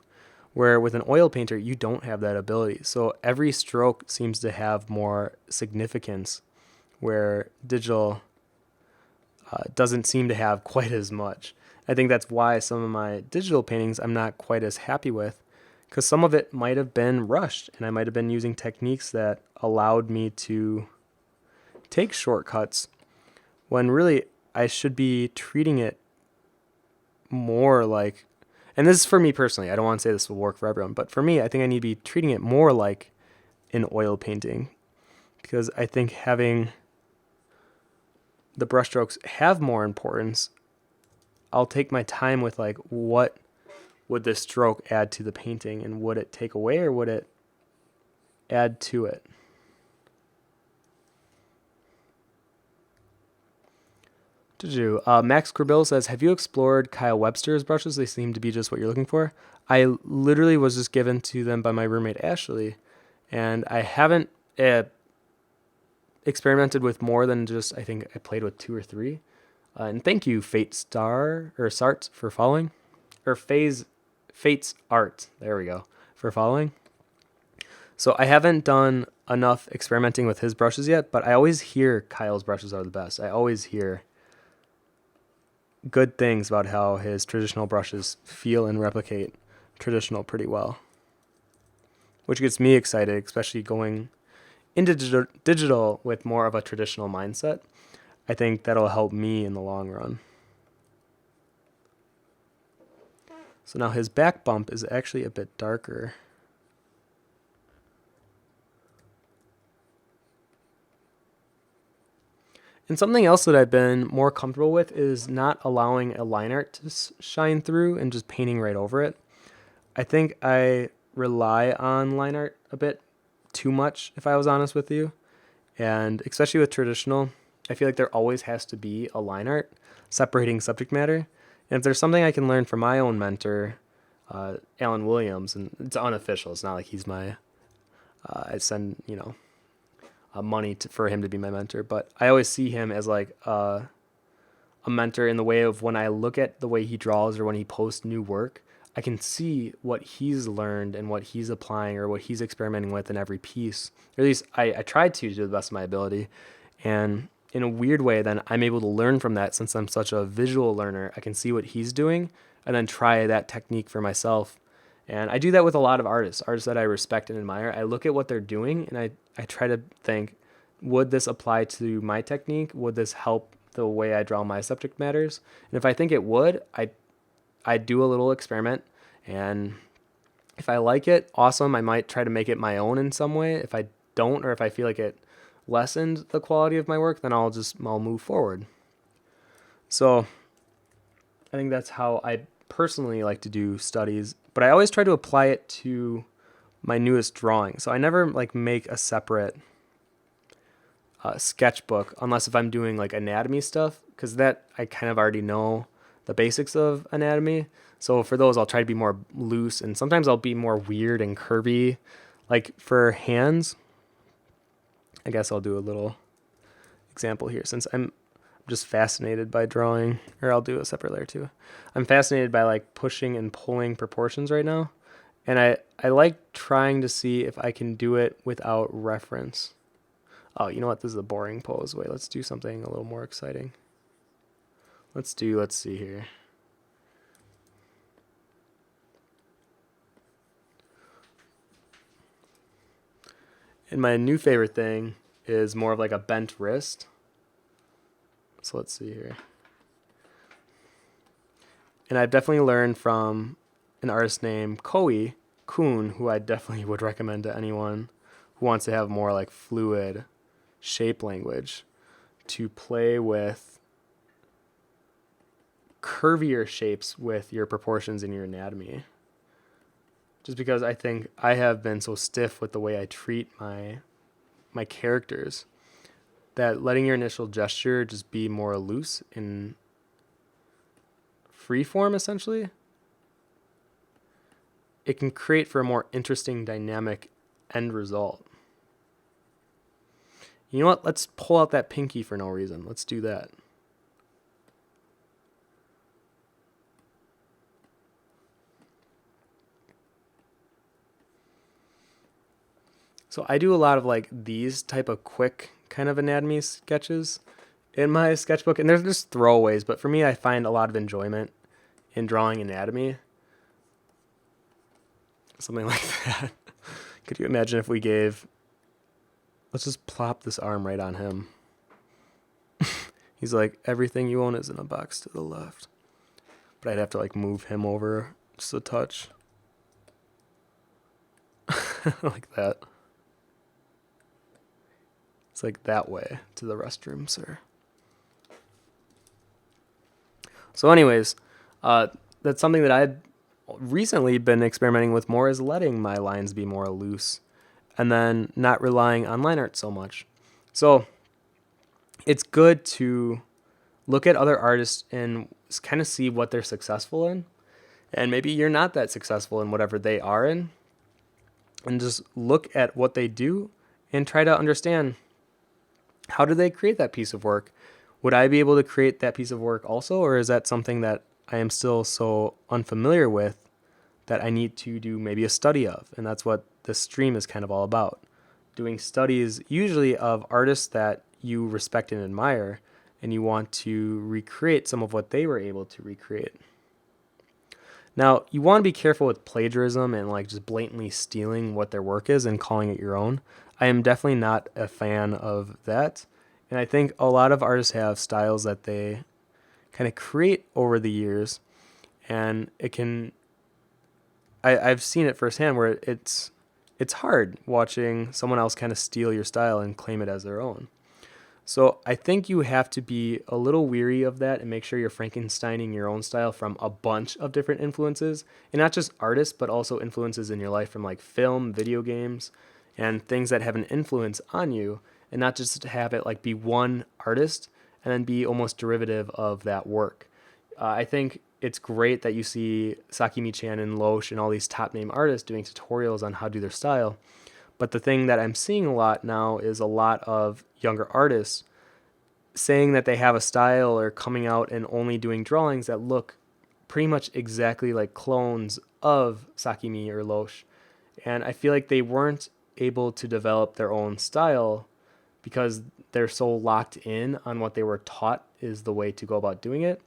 Where with an oil painter, you don't have that ability. So every stroke seems to have more significance, where digital doesn't seem to have quite as much. I think that's why some of my digital paintings I'm not quite as happy with, because some of it might have been rushed and I might have been using techniques that allowed me to take shortcuts when really I should be treating it more like, and this is for me personally, I don't want to say this will work for everyone, but for me, I think I need to be treating it more like an oil painting, because I think having the brushstrokes have more importance. I'll take my time with like, what would this stroke add to the painting, and would it take away or would it add to it? Max Grabill says, have you explored Kyle Webster's brushes? They seem to be just what you're looking for. I literally was just given to them by my roommate Ashley, and I haven't experimented with more than just, I think I played with 2 or 3. And thank you, Fate's Art for following, or Fate's Art. There we go, for following. So I haven't done enough experimenting with his brushes yet, but I always hear Kyle's brushes are the best. I always hear good things about how his traditional brushes feel and replicate traditional pretty well, which gets me excited, especially going into digital with more of a traditional mindset. I think that'll help me in the long run. So now his back bump is actually a bit darker. And something else that I've been more comfortable with is not allowing a line art to shine through and just painting right over it. I think I rely on line art a bit too much, if I was honest with you. And especially with traditional, I feel like there always has to be a line art separating subject matter. And if there's something I can learn from my own mentor, Alan Williams, and it's unofficial, it's not like he's my, I send, money for him to be my mentor, but I always see him as like a mentor in the way of when I look at the way he draws or when he posts new work, I can see what he's learned and what he's applying or what he's experimenting with in every piece. Or at least I try to the best of my ability. And in a weird way, then I'm able to learn from that. Since I'm such a visual learner, I can see what he's doing and then try that technique for myself. And I do that with a lot of artists that I respect and admire. I look at what they're doing and I try to think, would this apply to my technique? Would this help the way I draw my subject matters? And if I think it would, I do a little experiment. And if I like it, awesome. I might try to make it my own in some way. If I don't, or if I feel like it lessened the quality of my work, then I'll move forward. So I think that's how I personally like to do studies, but I always try to apply it to my newest drawing. So I never like make a separate sketchbook unless if I'm doing like anatomy stuff, because that I kind of already know the basics of anatomy. So for those, I'll try to be more loose, and sometimes I'll be more weird and curvy. Like for hands, I guess I'll do a little example here since I'm just fascinated by drawing, or I'll do a separate layer too. I'm fascinated by like pushing and pulling proportions right now. And I like trying to see if I can do it without reference. Oh, you know what? This is a boring pose. Wait, let's do something a little more exciting. Let's see here. And my new favorite thing is more of like a bent wrist. So let's see here. And I've definitely learned from an artist named Koei Kuhn, who I definitely would recommend to anyone who wants to have more like fluid shape language, to play with curvier shapes with your proportions in your anatomy. Just because I think I have been so stiff with the way I treat my characters, that letting your initial gesture just be more loose in free form, essentially, it can create for a more interesting dynamic end result. You know what? Let's pull out that pinky for no reason. Let's do that. So I do a lot of like these type of quick kind of anatomy sketches in my sketchbook, and they're just throwaways, but for me, I find a lot of enjoyment in drawing anatomy. Something like that. Could you imagine if we gave, let's just plop this arm right on him. He's like, everything you own is in a box to the left. But I'd have to like move him over just a touch. Like that. It's like that way to the restroom, sir. So anyways, that's something that I've recently been experimenting with more, is letting my lines be more loose and then not relying on line art so much. So it's good to look at other artists and kind of see what they're successful in. And maybe you're not that successful in whatever they are in. And just look at what they do and try to understand, how do they create that piece of work? Would I be able to create that piece of work also? Or is that something that I am still so unfamiliar with that I need to do maybe a study of? And that's what this stream is kind of all about. Doing studies usually of artists that you respect and admire, and you want to recreate some of what they were able to recreate. Now, you want to be careful with plagiarism and like just blatantly stealing what their work is and calling it your own. I am definitely not a fan of that. And I think a lot of artists have styles that they kind of create over the years, and it can, I've seen it firsthand where it's hard watching someone else kind of steal your style and claim it as their own. So I think you have to be a little weary of that and make sure you're Frankensteining your own style from a bunch of different influences, and not just artists, but also influences in your life from like film, video games, and things that have an influence on you, and not just to have it like be one artist and then be almost derivative of that work. I think it's great that you see Sakimi-chan and Loesch and all these top name artists doing tutorials on how to do their style. But the thing that I'm seeing a lot now is a lot of younger artists saying that they have a style or coming out and only doing drawings that look pretty much exactly like clones of Sakimi or Loesch. And I feel like they weren't able to develop their own style because they're so locked in on what they were taught is the way to go about doing it.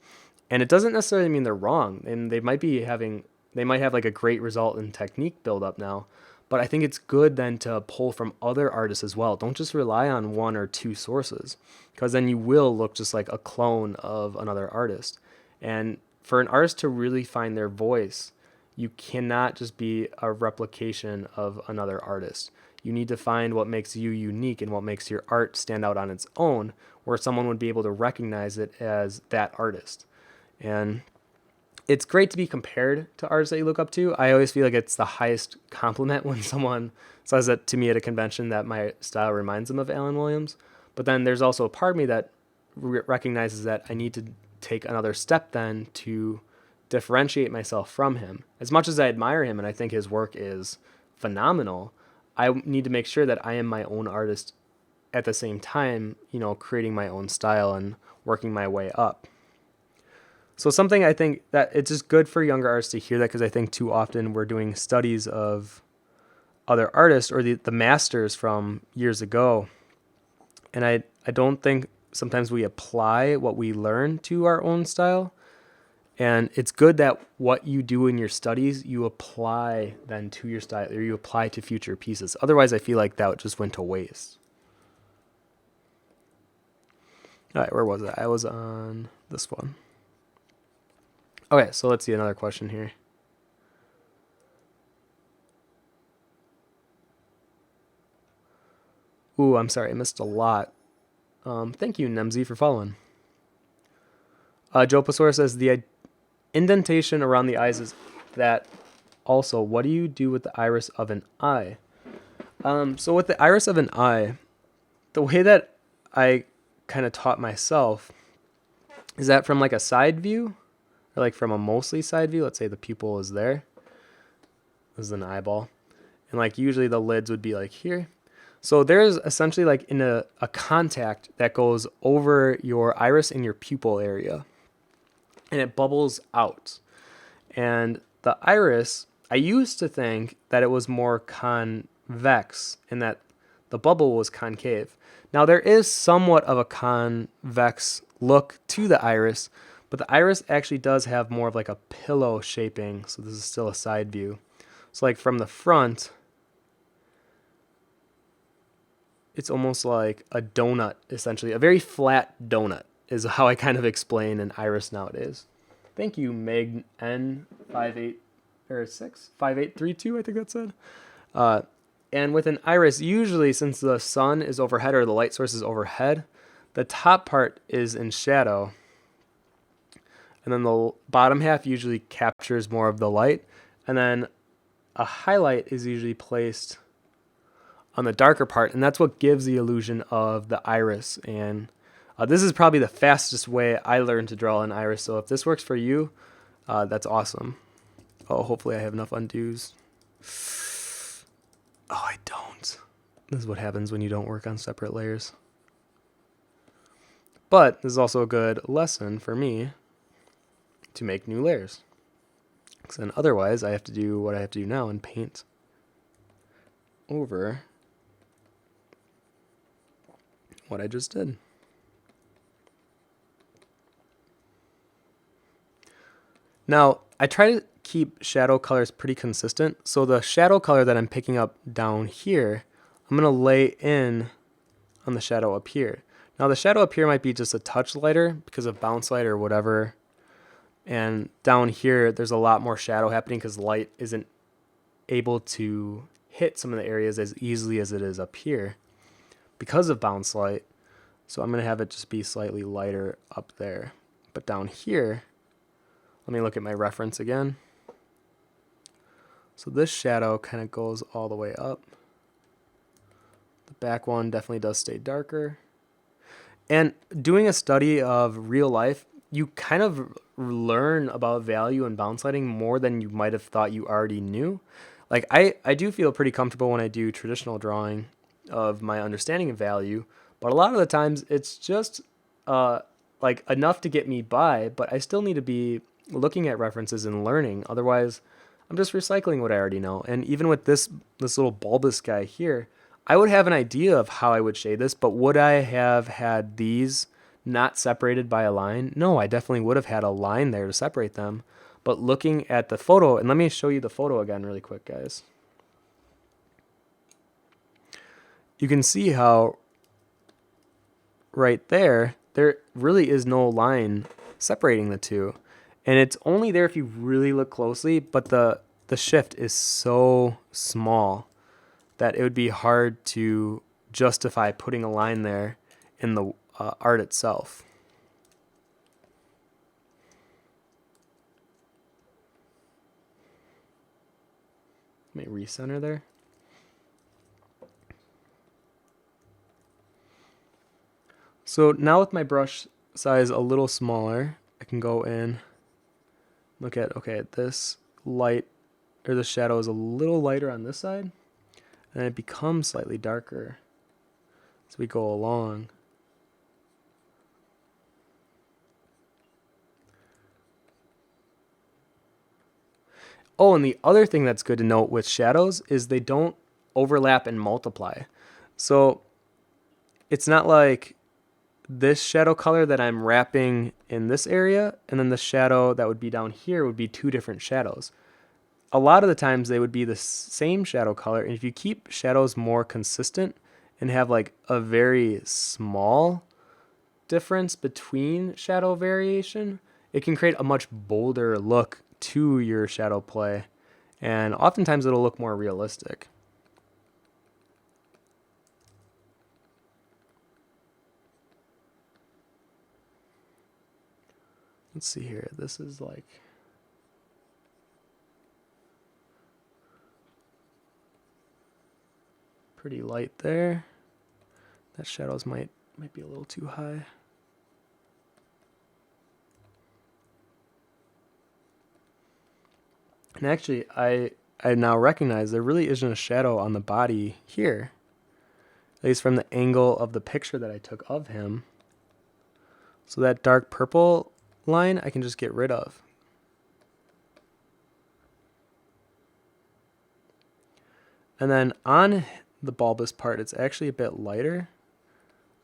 And it doesn't necessarily mean they're wrong. And they might have like a great result in technique build up now. But I think it's good then to pull from other artists as well. Don't just rely on one or two sources, because then you will look just like a clone of another artist. And for an artist to really find their voice, you cannot just be a replication of another artist. You need to find what makes you unique and what makes your art stand out on its own, where someone would be able to recognize it as that artist. And it's great to be compared to artists that you look up to. I always feel like it's the highest compliment when someone says that to me at a convention, that my style reminds them of Alan Williams. But then there's also a part of me that recognizes that I need to take another step then to differentiate myself from him. As much as I admire him and I think his work is phenomenal, I need to make sure that I am my own artist at the same time, creating my own style and working my way up. So something I think that it's just good for younger artists to hear that, because I think too often we're doing studies of other artists or the masters from years ago. And I don't think sometimes we apply what we learn to our own style. And it's good that what you do in your studies, you apply then to your style, or you apply to future pieces. Otherwise, I feel like that just went to waste. All right, where was I? I was on this one. Okay, so let's see another question here. Ooh, I'm sorry, I missed a lot. Thank you, Nemzi, for following. Joe Pasor says the indentation around the eyes is that. Also, what do you do with the iris of an eye? So with the iris of an eye, the way that I kind of taught myself is that from like a side view, or like from a mostly side view, let's say the pupil is there. This is an eyeball. And like usually the lids would be like here. So there's essentially like in a contact that goes over your iris and your pupil area. And it bubbles out. And the iris, I used to think that it was more convex and that the bubble was concave. Now there is somewhat of a convex look to the iris, but the iris actually does have more of like a pillow shaping. So this is still a side view. So like from the front, it's almost like a donut, essentially. A very flat donut is how I kind of explain an iris nowadays. Thank you, Meg N5832, I think that said. And with an iris, usually since the sun is overhead or the light source is overhead, the top part is in shadow. And then the bottom half usually captures more of the light. And then a highlight is usually placed on the darker part, and that's what gives the illusion of the iris. And this is probably the fastest way I learned to draw an iris, so if this works for you, that's awesome. Oh, hopefully I have enough undos. Oh, I don't. This is what happens when you don't work on separate layers. But this is also a good lesson for me to make new layers, because then otherwise I have to do what I have to do now and paint over what I just did. Now, I try to keep shadow colors pretty consistent. So the shadow color that I'm picking up down here, I'm going to lay in on the shadow up here. Now the shadow up here might be just a touch lighter because of bounce light or whatever. And down here, there's a lot more shadow happening because light isn't able to hit some of the areas as easily as it is up here because of bounce light. So I'm going to have it just be slightly lighter up there. But down here, let me look at my reference again. So this shadow kind of goes all the way up. The back one definitely does stay darker. And doing a study of real life, you kind of learn about value and bounce lighting more than you might have thought you already knew. Like I do feel pretty comfortable when I do traditional drawing of my understanding of value, but a lot of the times it's just like enough to get me by, but I still need to be looking at references and learning. Otherwise, I'm just recycling what I already know. And even with this little bulbous guy here, I would have an idea of how I would shade this, but would I have had these not separated by a line? No, I definitely would have had a line there to separate them. But looking at the photo, and let me show you the photo again really quick, guys. You can see how right there really is no line separating the two. And it's only there if you really look closely, but the shift is so small that it would be hard to justify putting a line there in the art itself. Let me recenter there. So now with my brush size a little smaller, I can go in look at, okay, this light or the shadow is a little lighter on this side, and it becomes slightly darker as we go along. Oh, and the other thing that's good to note with shadows is they don't overlap and multiply. So it's not like this shadow color that I'm wrapping in this area, and then the shadow that would be down here would be two different shadows. A lot of the times they would be the same shadow color, and if you keep shadows more consistent and have like a very small difference between shadow variation, it can create a much bolder look to your shadow play, and oftentimes it'll look more realistic. Let's see here. This is like pretty light there. That shadows might be a little too high. And actually, I now recognize there really isn't a shadow on the body here, at least from the angle of the picture that I took of him. So that dark purple line I can just get rid of. And then on the bulbous part, it's actually a bit lighter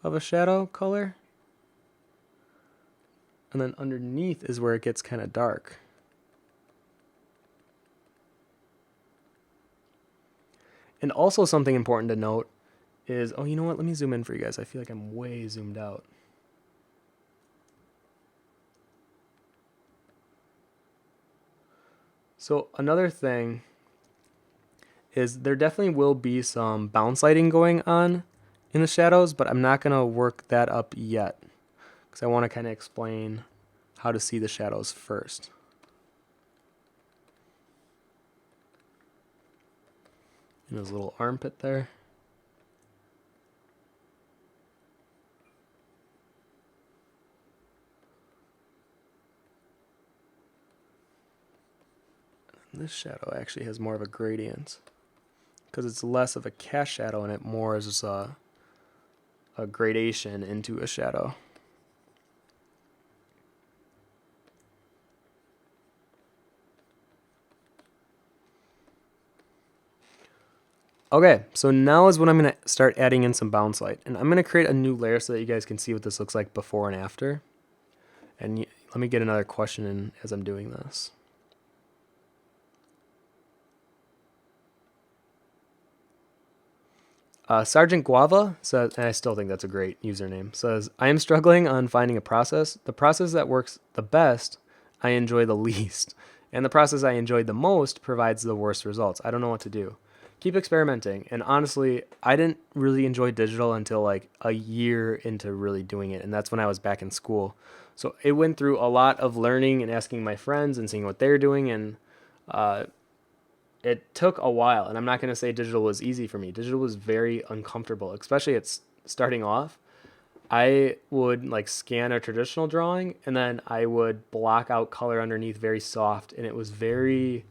of a shadow color. And then underneath is where it gets kind of dark. And also something important to note is, oh, you know what? Let me zoom in for you guys. I feel like I'm way zoomed out. So another thing is there definitely will be some bounce lighting going on in the shadows, but I'm not going to work that up yet because I want to kind of explain how to see the shadows first. In his little armpit there. And this shadow actually has more of a gradient because it's less of a cast shadow and it more is just a gradation into a shadow. Okay, so now is when I'm going to start adding in some bounce light. And I'm going to create a new layer so that you guys can see what this looks like before and after. And let me get another question in as I'm doing this. Sergeant Guava says, and I still think that's a great username, says, I am struggling on finding a process. The process that works the best, I enjoy the least. And the process I enjoyed the most provides the worst results. I don't know what to do. Keep experimenting. And honestly, I didn't really enjoy digital until like a year into really doing it. And that's when I was back in school. So it went through a lot of learning and asking my friends and seeing what they're doing. And it took a while. And I'm not going to say digital was easy for me. Digital was very uncomfortable, especially at starting off. I would like scan a traditional drawing and then I would block out color underneath very soft. And it was very,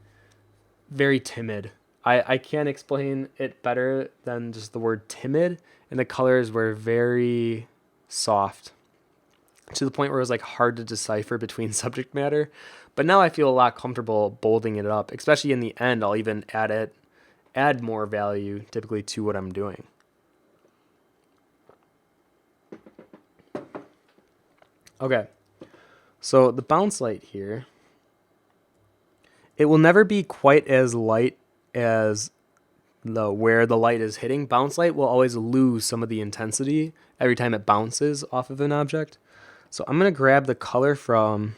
very timid. I can't explain it better than just the word timid, and the colors were very soft to the point where it was like hard to decipher between subject matter. But now I feel a lot comfortable bolding it up, especially in the end. I'll even add more value typically to what I'm doing. Okay, so the bounce light here, it will never be quite as light as where the light is hitting. Bounce light will always lose some of the intensity every time it bounces off of an object. So I'm going to grab the color from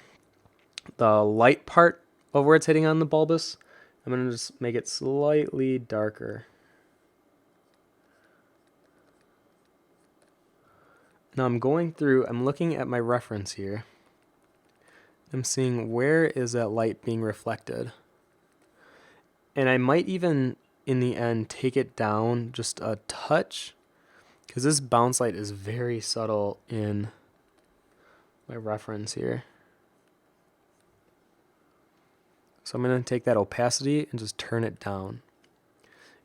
the light part of where it's hitting on the bulbous. I'm going to just make it slightly darker. Now I'm going through, I'm looking at my reference here. I'm seeing where is that light being reflected. And I might even, in the end, take it down just a touch, because this bounce light is very subtle in my reference here. So I'm going to take that opacity and just turn it down.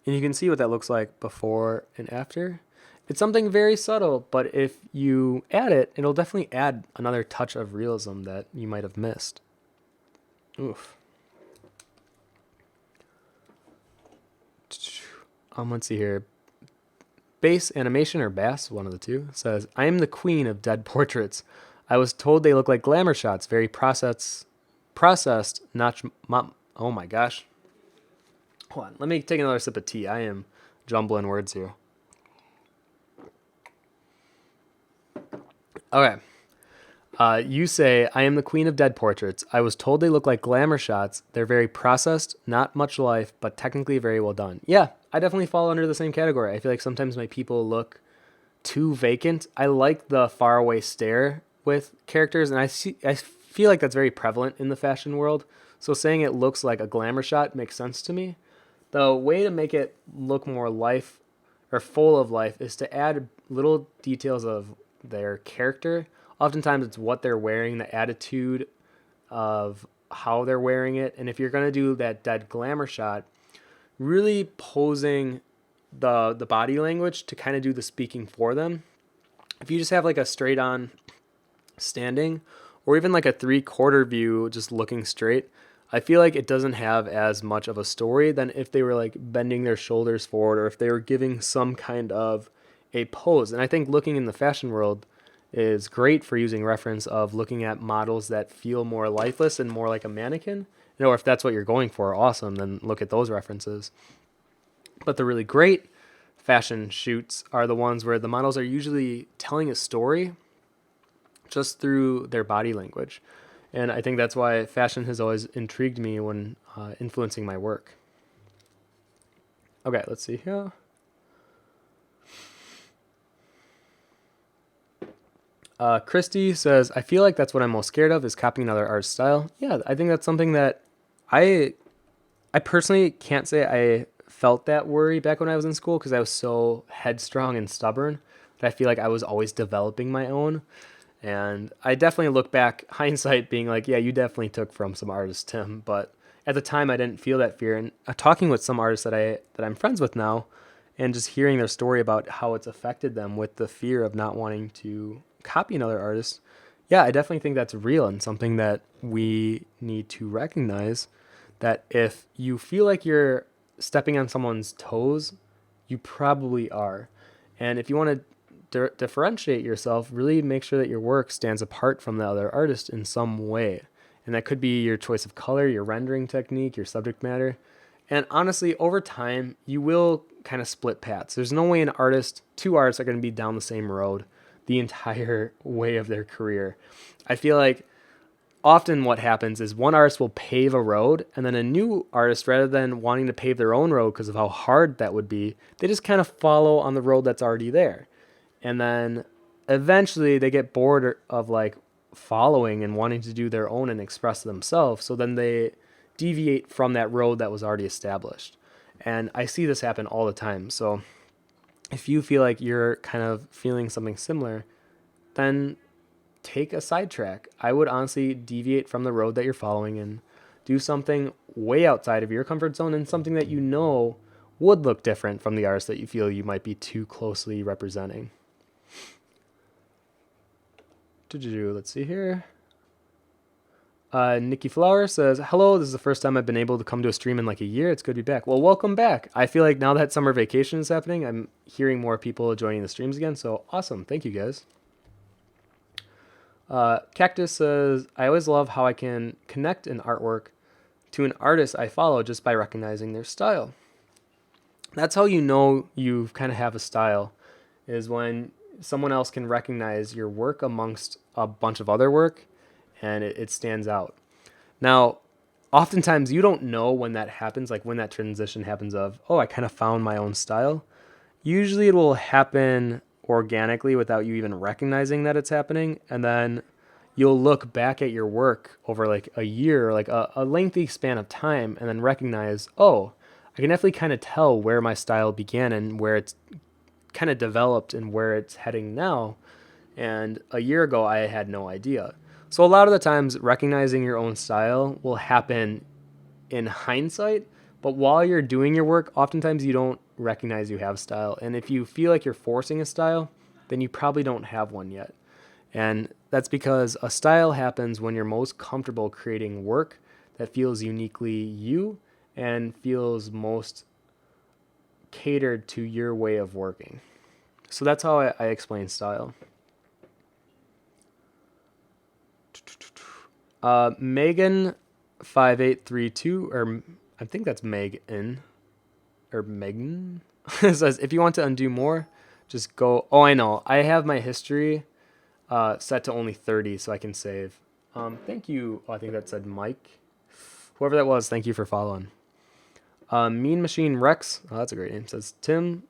And you can see what that looks like before and after. It's something very subtle, but if you add it, it'll definitely add another touch of realism that you might have missed. Oof. Let's see here. Base Animation, or Bass, one of the two, says, I am the queen of dead portraits. I was told they look like glamour shots, very processed, not... Oh my gosh. Hold on, let me take another sip of tea. I am jumbling words here. Okay. You say, I am the queen of dead portraits. I was told they look like glamour shots. They're very processed, not much life, but technically very well done. Yeah, I definitely fall under the same category. I feel like sometimes my people look too vacant. I like the faraway stare with characters, and I feel like that's very prevalent in the fashion world. So saying it looks like a glamour shot makes sense to me. The way to make it look more life or full of life is to add little details of their character. Oftentimes it's what they're wearing, the attitude of how they're wearing it. And if you're going to do that dead glamour shot, really posing the body language to kind of do the speaking for them. If you just have like a straight on standing, or even like a 3/4 view just looking straight, I feel like it doesn't have as much of a story than if they were like bending their shoulders forward, or if they were giving some kind of a pose. And I think looking in the fashion world is great for using reference of looking at models that feel more lifeless and more like a mannequin. Or if that's what you're going for, awesome, then look at those references. But the really great fashion shoots are the ones where the models are usually telling a story just through their body language. And I think that's why fashion has always intrigued me when influencing my work. Okay, let's see here. Christy says, I feel like that's what I'm most scared of, is copying another artist's style. Yeah, I think that's something that I personally can't say I felt that worry back when I was in school, because I was so headstrong and stubborn that I feel like I was always developing my own. And I definitely look back, hindsight being like, yeah, you definitely took from some artists, Tim. But at the time, I didn't feel that fear. And talking with some artists that I'm friends with now, and just hearing their story about how it's affected them with the fear of not wanting to copy another artist, yeah, I definitely think that's real and something that we need to recognize, that if you feel like you're stepping on someone's toes, you probably are. And if you want to differentiate yourself, really make sure that your work stands apart from the other artist in some way. And that could be your choice of color, your rendering technique, your subject matter. And honestly, over time, you will kind of split paths. There's no way two artists are going to be down the same road the entire way of their career. I feel like often what happens is one artist will pave a road, and then a new artist, rather than wanting to pave their own road because of how hard that would be, they just kind of follow on the road that's already there. And then eventually they get bored of like following and wanting to do their own and express themselves. So then they deviate from that road that was already established. And I see this happen all the time. So if you feel like you're kind of feeling something similar, then take a sidetrack. I would honestly deviate from the road that you're following and do something way outside of your comfort zone, and something that you know would look different from the artist that you feel you might be too closely representing. Let's see here. Nikki Flower says, hello, this is the first time I've been able to come to a stream in like a year. It's good to be back. Well, welcome back. I feel like now that summer vacation is happening, I'm hearing more people joining the streams again. So awesome. Thank you guys. Cactus says, I always love how I can connect an artwork to an artist I follow just by recognizing their style. That's how you know you kind of have a style, is when someone else can recognize your work amongst a bunch of other work, and it stands out. Now, oftentimes you don't know when that happens, like when that transition happens of, oh, I kind of found my own style. Usually it will happen organically without you even recognizing that it's happening. And then you'll look back at your work over like a year, or like a lengthy span of time, and then recognize, oh, I can definitely kind of tell where my style began and where it's kind of developed and where it's heading now. And a year ago, I had no idea. So a lot of the times, recognizing your own style will happen in hindsight, but while you're doing your work, oftentimes you don't recognize you have style. And if you feel like you're forcing a style, then you probably don't have one yet. And that's because a style happens when you're most comfortable creating work that feels uniquely you and feels most catered to your way of working. So that's how I explain style. Megan 5832, or I think that's Megan, or Megan, says, if you want to undo more, just go. Oh, I know. I have my history set to only 30, so I can save. Thank you. Oh, I think that said Mike. Whoever that was, thank you for following. Mean Machine Rex, oh, that's a great name, says, Tim,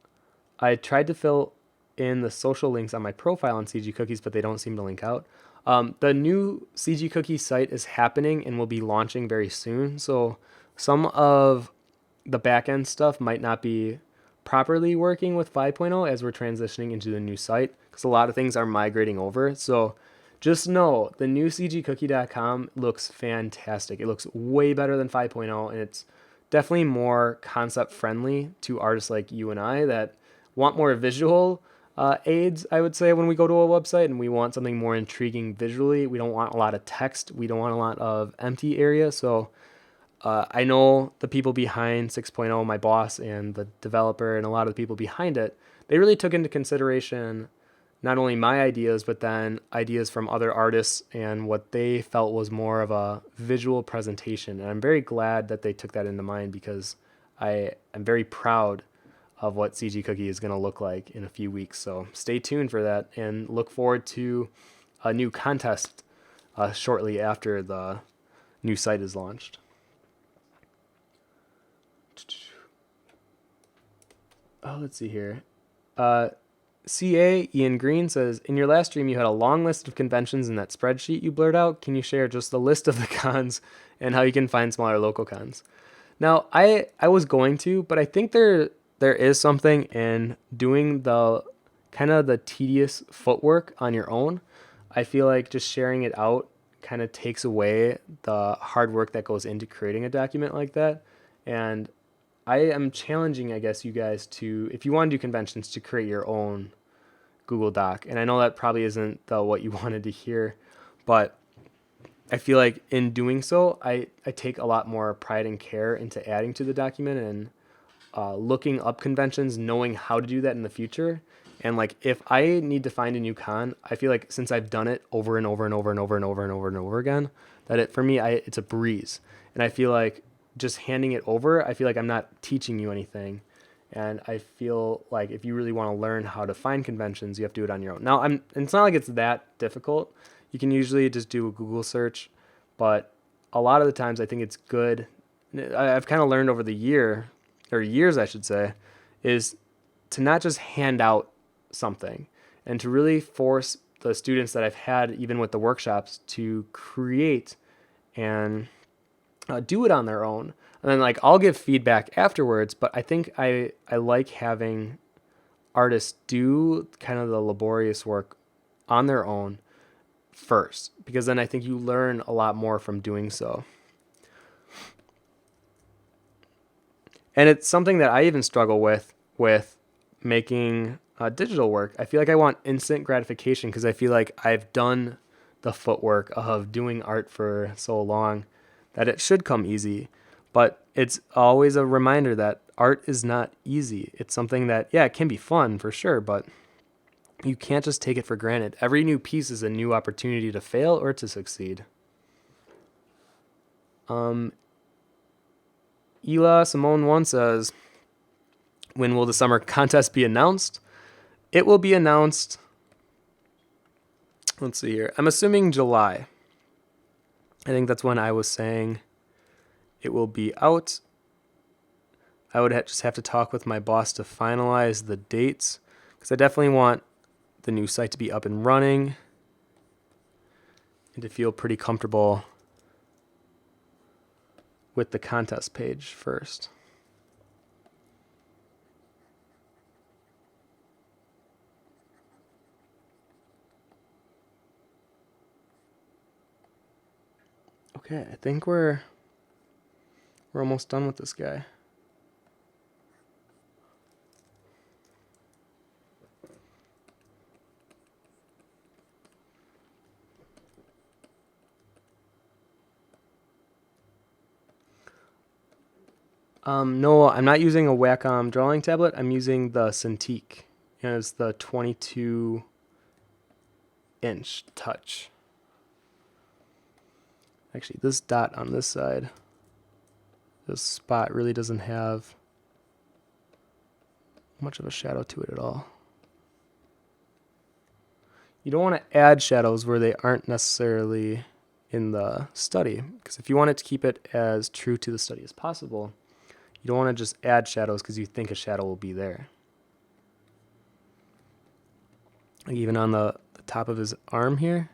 I tried to fill in the social links on my profile on CG Cookies, but they don't seem to link out. The new CG Cookie site is happening and will be launching very soon. So some of the backend stuff might not be properly working with 5.0 as we're transitioning into the new site, because a lot of things are migrating over. So just know the new cgcookie.com looks fantastic. It looks way better than 5.0, and it's definitely more concept friendly to artists like you and I that want more visual aids, I would say, when we go to a website, and we want something more intriguing visually. We don't want a lot of text. We don't want a lot of empty area. So I know the people behind 6.0, my boss and the developer and a lot of the people behind it, they really took into consideration not only my ideas, but then ideas from other artists and what they felt was more of a visual presentation. And I'm very glad that they took that into mind, because I am very proud of what CG Cookie is going to look like in a few weeks. So stay tuned for that, and look forward to a new contest shortly after the new site is launched. Oh, let's see here. CA Ian Green says, in your last stream, you had a long list of conventions in that spreadsheet you blurred out. Can you share just the list of the cons and how you can find smaller local cons? Now, I was going to, but I think there is something in doing the kind of the tedious footwork on your own. I feel like just sharing it out kind of takes away the hard work that goes into creating a document like that. And I am challenging, I guess, you guys to, if you want to do conventions, to create your own Google Doc. And I know that probably isn't what you wanted to hear, but I feel like in doing so, I take a lot more pride and care into adding to the document and looking up conventions, knowing how to do that in the future. And like, if I need to find a new con, I feel like since I've done it over and over and over and over and over and over and over again, that for me, it's a breeze. And I feel like just handing it over, I feel like I'm not teaching you anything. And I feel like if you really want to learn how to find conventions, you have to do it on your own. Now, it's not like it's that difficult. You can usually just do a Google search, but a lot of the times I think it's good. I've kind of learned over the years, I should say, is to not just hand out something, and to really force the students that I've had, even with the workshops, to create and do it on their own. And then like, I'll give feedback afterwards, but I think I like having artists do kind of the laborious work on their own first, because then I think you learn a lot more from doing so. And it's something that I even struggle with making digital work. I feel like I want instant gratification, because I feel like I've done the footwork of doing art for so long that it should come easy. But it's always a reminder that art is not easy. It's something that, yeah, it can be fun for sure, but you can't just take it for granted. Every new piece is a new opportunity to fail or to succeed. Ela Simone 1 says, when will the summer contest be announced? It will be announced, let's see here, I'm assuming July. I think that's when I was saying it will be out. I would just have to talk with my boss to finalize the dates, because I definitely want the new site to be up and running and to feel pretty comfortable with the contest page first. Okay, I think we're We're almost done with this guy. No, I'm not using a Wacom drawing tablet. I'm using the Cintiq. It's the 22-inch touch. Actually, this dot on this side, this spot really doesn't have much of a shadow to it at all. You don't want to add shadows where they aren't necessarily in the study, because if you want it to keep it as true to the study as possible, you don't want to just add shadows because you think a shadow will be there. Like even on the top of his arm here,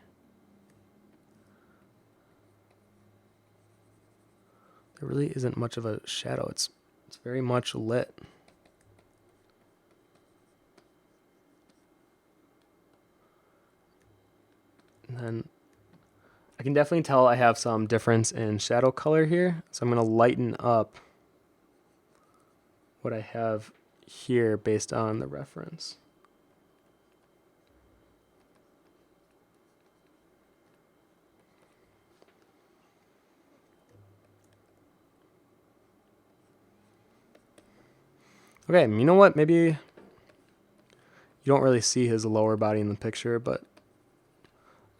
there really isn't much of a shadow. It's very much lit. And then I can definitely tell I have some difference in shadow color here. So I'm going to lighten up what I have here based on the reference. Okay, you know what? Maybe you don't really see his lower body in the picture, but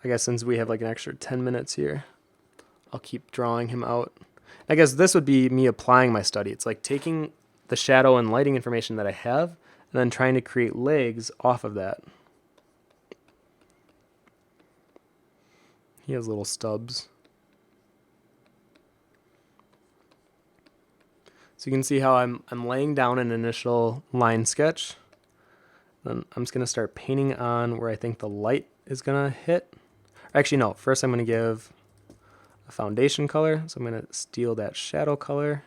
I guess since we have like an extra 10 minutes here, I'll keep drawing him out. I guess this would be me applying my study. It's like taking the shadow and lighting information that I have and then trying to create legs off of that. He has little stubs. So you can see how I'm laying down an initial line sketch. Then I'm just going to start painting on where I think the light is going to hit. Actually, no. First I'm going to give a foundation color. So I'm going to steal that shadow color.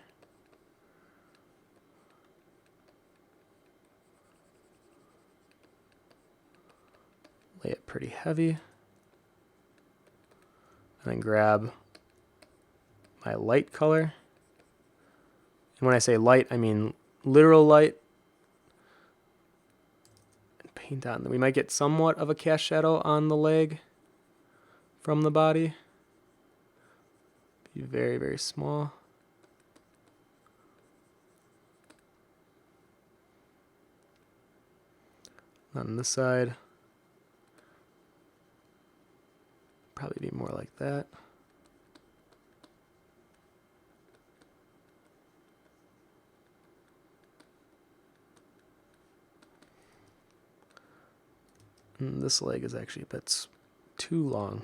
Lay it pretty heavy. And then grab my light color. And when I say light, I mean literal light. And paint on. We might get somewhat of a cast shadow on the leg from the body. Be very, very small. On this side, probably be more like that. And this leg is actually a bit too long.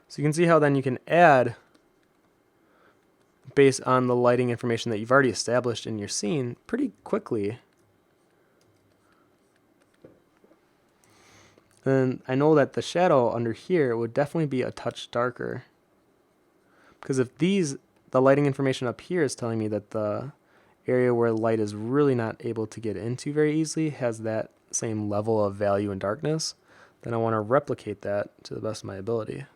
So you can see how then you can add based on the lighting information that you've already established in your scene pretty quickly. And I know that the shadow under here would definitely be a touch darker. Because if the lighting information up here is telling me that the area where light is really not able to get into very easily has that same level of value and darkness, then I want to replicate that to the best of my ability.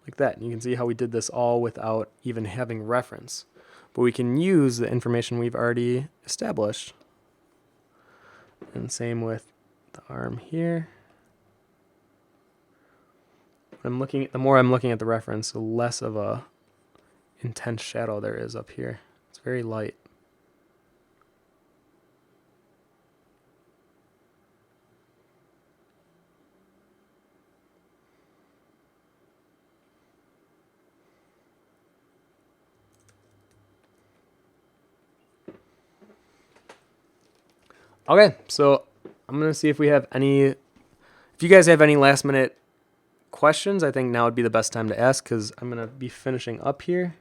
Like that. And you can see how we did this all without even having reference. But we can use the information we've already established. And same with the arm here. The more I'm looking at the reference, the less of a intense shadow there is up here. It's very light. Okay, so I'm going to see if we have if you guys have any last minute questions, I think now would be the best time to ask because I'm going to be finishing up here.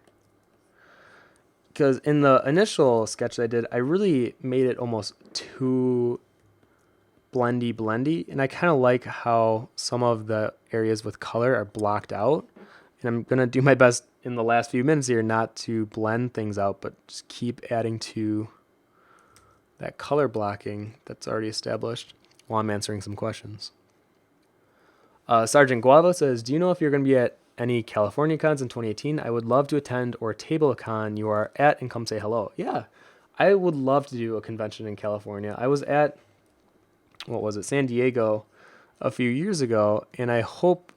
Because in the initial sketch that I did, I really made it almost too blendy, and I kind of like how some of the areas with color are blocked out. And I'm going to do my best in the last few minutes here not to blend things out, but just keep adding to that color blocking that's already established while I'm answering some questions. Sergeant Guava says, do you know if you're going to be at any California cons in 2018? I would love to attend or table a con you are at and come say hello. Yeah, I would love to do a convention in California. I was at, San Diego a few years ago, and I hope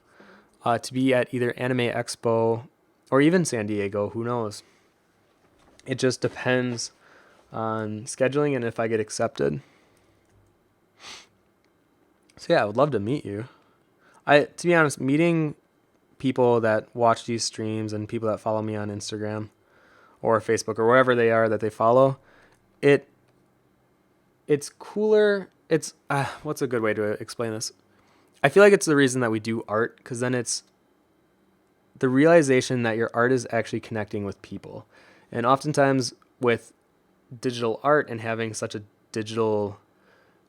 to be at either Anime Expo or even San Diego. Who knows? It just depends on scheduling and if I get accepted. So yeah, I would love to meet you. To be honest, meeting people that watch these streams and people that follow me on Instagram or Facebook or wherever they are that they follow, it's cooler. It's what's a good way to explain this? I feel like it's the reason that we do art, because then it's the realization that your art is actually connecting with people. And oftentimes with digital art and having such a digital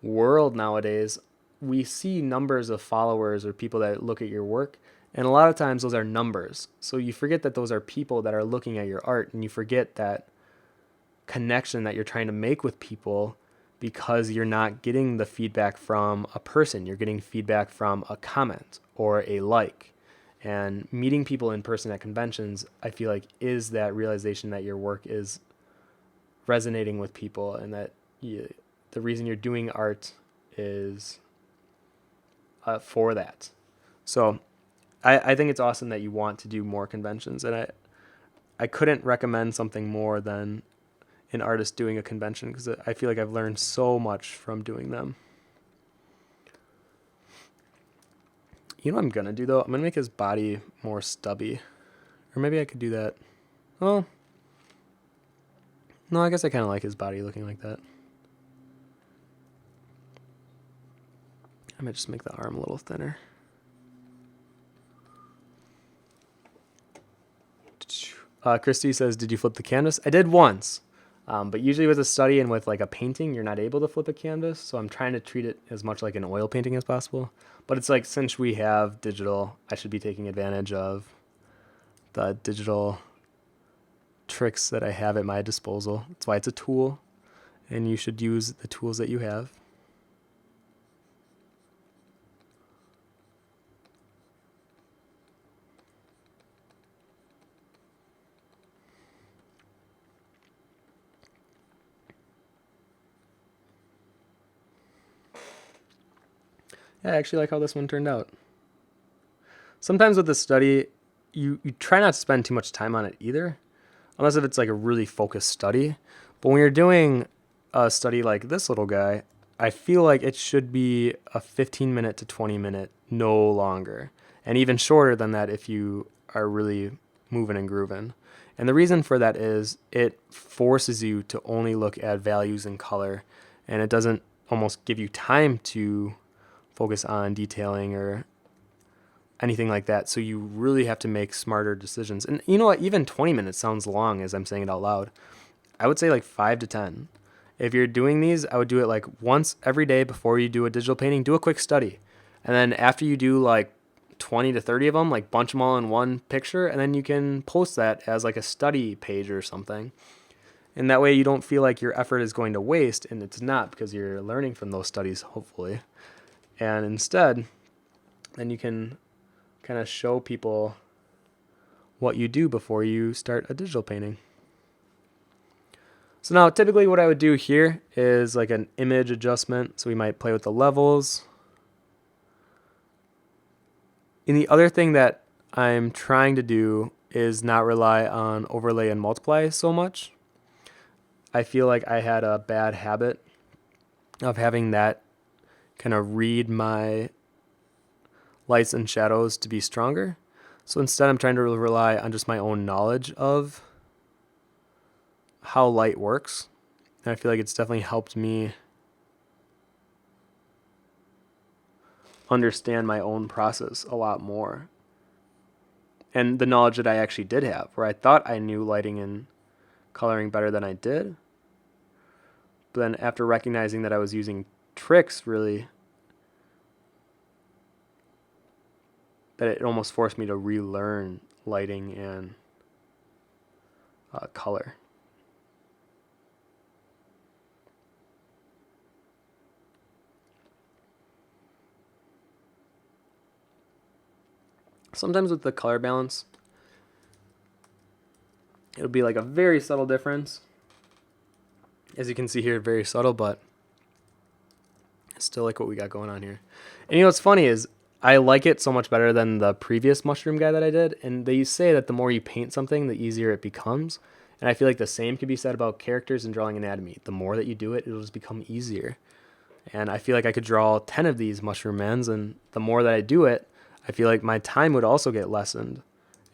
world nowadays, we see numbers of followers or people that look at your work, and a lot of times those are numbers. So you forget that those are people that are looking at your art, and you forget that connection that you're trying to make with people, because you're not getting the feedback from a person. You're getting feedback from a comment or a like. And meeting people in person at conventions, I feel like, is that realization that your work is resonating with people, and that the reason you're doing art is for that. So I think it's awesome that you want to do more conventions, and I couldn't recommend something more than an artist doing a convention, because I feel like I've learned so much from doing them. You know what I'm going to do, though? I'm going to make his body more stubby. Or maybe I could do that. Oh. No, I guess I kind of like his body looking like that. I might just make the arm a little thinner. Christy says, did you flip the canvas? I did once. But usually with a study and with like a painting, you're not able to flip a canvas. So I'm trying to treat it as much like an oil painting as possible. But it's like, since we have digital, I should be taking advantage of the digital tricks that I have at my disposal. That's why it's a tool, and you should use the tools that you have. Yeah, I actually like how this one turned out. Sometimes with the study, you try not to spend too much time on it either, unless if it's like a really focused study. But when you're doing a study like this little guy, I feel like it should be a 15-minute to 20-minute, no longer. And even shorter than that if you are really moving and grooving. And the reason for that is it forces you to only look at values and color, and it doesn't almost give you time to focus on detailing or anything like that. So you really have to make smarter decisions. And you know what? Even 20 minutes sounds long as I'm saying it out loud. I would say like 5 to 10. If you're doing these, I would do it like once every day before you do a digital painting. Do a quick study. And then after you do like 20 to 30 of them, like bunch them all in one picture, and then you can post that as like a study page or something. And that way you don't feel like your effort is going to waste, and it's not, because you're learning from those studies, hopefully. And instead, then you can kind of show people what you do before you start a digital painting. So now typically what I would do here is like an image adjustment. So we might play with the levels. And the other thing that I'm trying to do is not rely on overlay and multiply so much. I feel like I had a bad habit of having that kind of read my lights and shadows to be stronger. So instead I'm trying to rely on just my own knowledge of how light works. And I feel like it's definitely helped me understand my own process a lot more. And the knowledge that I actually did have, where I thought I knew lighting and coloring better than I did. But then after recognizing that I was using tricks, really, that it almost forced me to relearn lighting and color. Sometimes with the color balance, it'll be like a very subtle difference. As you can see here, very subtle, but I still like what we got going on here. And you know what's funny is I like it so much better than the previous mushroom guy that I did. And they say that the more you paint something, the easier it becomes. And I feel like the same could be said about characters and drawing anatomy. The more that you do it, it'll just become easier. And I feel like I could draw 10 of these mushroom mens, and the more that I do it, I feel like my time would also get lessened.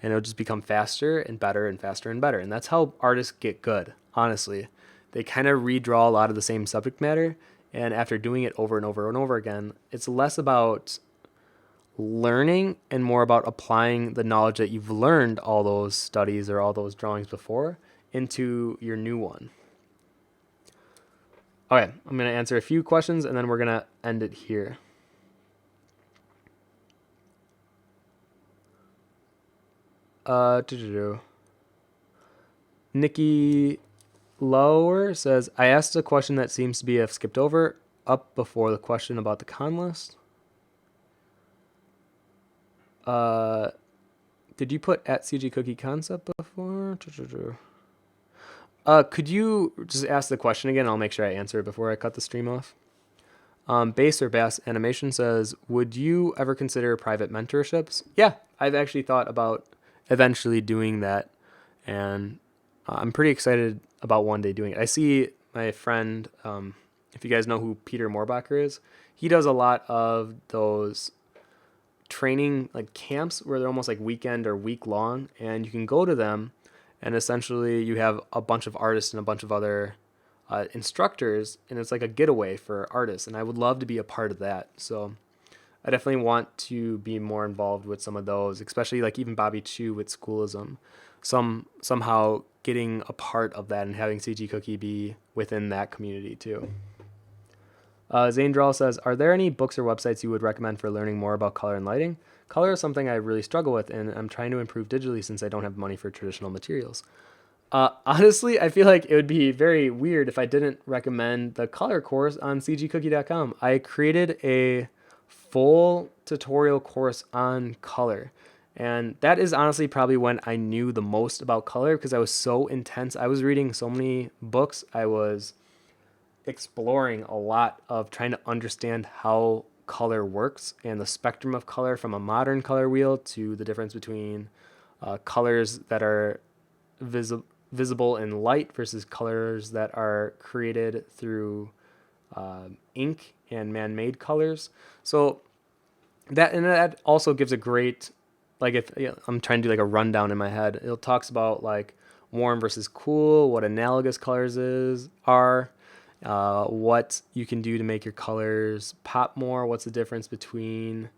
And it would just become faster and better and faster and better. And that's how artists get good, honestly. They kind of redraw a lot of the same subject matter. And after doing it over and over and over again, it's less about learning and more about applying the knowledge that you've learned all those studies or all those drawings before into your new one. Okay, I'm going to answer a few questions and then we're going to end it here. Nikki Lower says, I asked a question that seems to be have skipped over up before the question about the con list. Did you put at CG Cookie Concept before? Could you just ask the question again? I'll make sure I answer it before I cut the stream off. Base or Bass Animation says, would you ever consider private mentorships? Yeah, I've actually thought about eventually doing that, and I'm pretty excited about one day doing it. I see my friend, if you guys know who Peter Moorbacher is, he does a lot of those training like camps where they're almost like weekend or week long, and you can go to them and essentially you have a bunch of artists and a bunch of other instructors, and it's like a getaway for artists, and I would love to be a part of that. So I definitely want to be more involved with some of those, especially like even Bobby Chu with Schoolism. Somehow getting a part of that and having CG Cookie be within that community too. Zane Drawl says, are there any books or websites you would recommend for learning more about color and lighting? Color is something I really struggle with, and I'm trying to improve digitally since I don't have money for traditional materials. Honestly, I feel like it would be very weird if I didn't recommend the color course on cgcookie.com. I created a full tutorial course on color. And that is honestly probably when I knew the most about color, because I was so intense. I was reading so many books. I was exploring a lot of trying to understand how color works and the spectrum of color, from a modern color wheel to the difference between colors that are visible in light versus colors that are created through ink and man-made colors. So that also gives a great, like, if I'm trying to do like a rundown in my head, it talks about like warm versus cool, what analogous colors are, what you can do to make your colors pop more, what's the difference between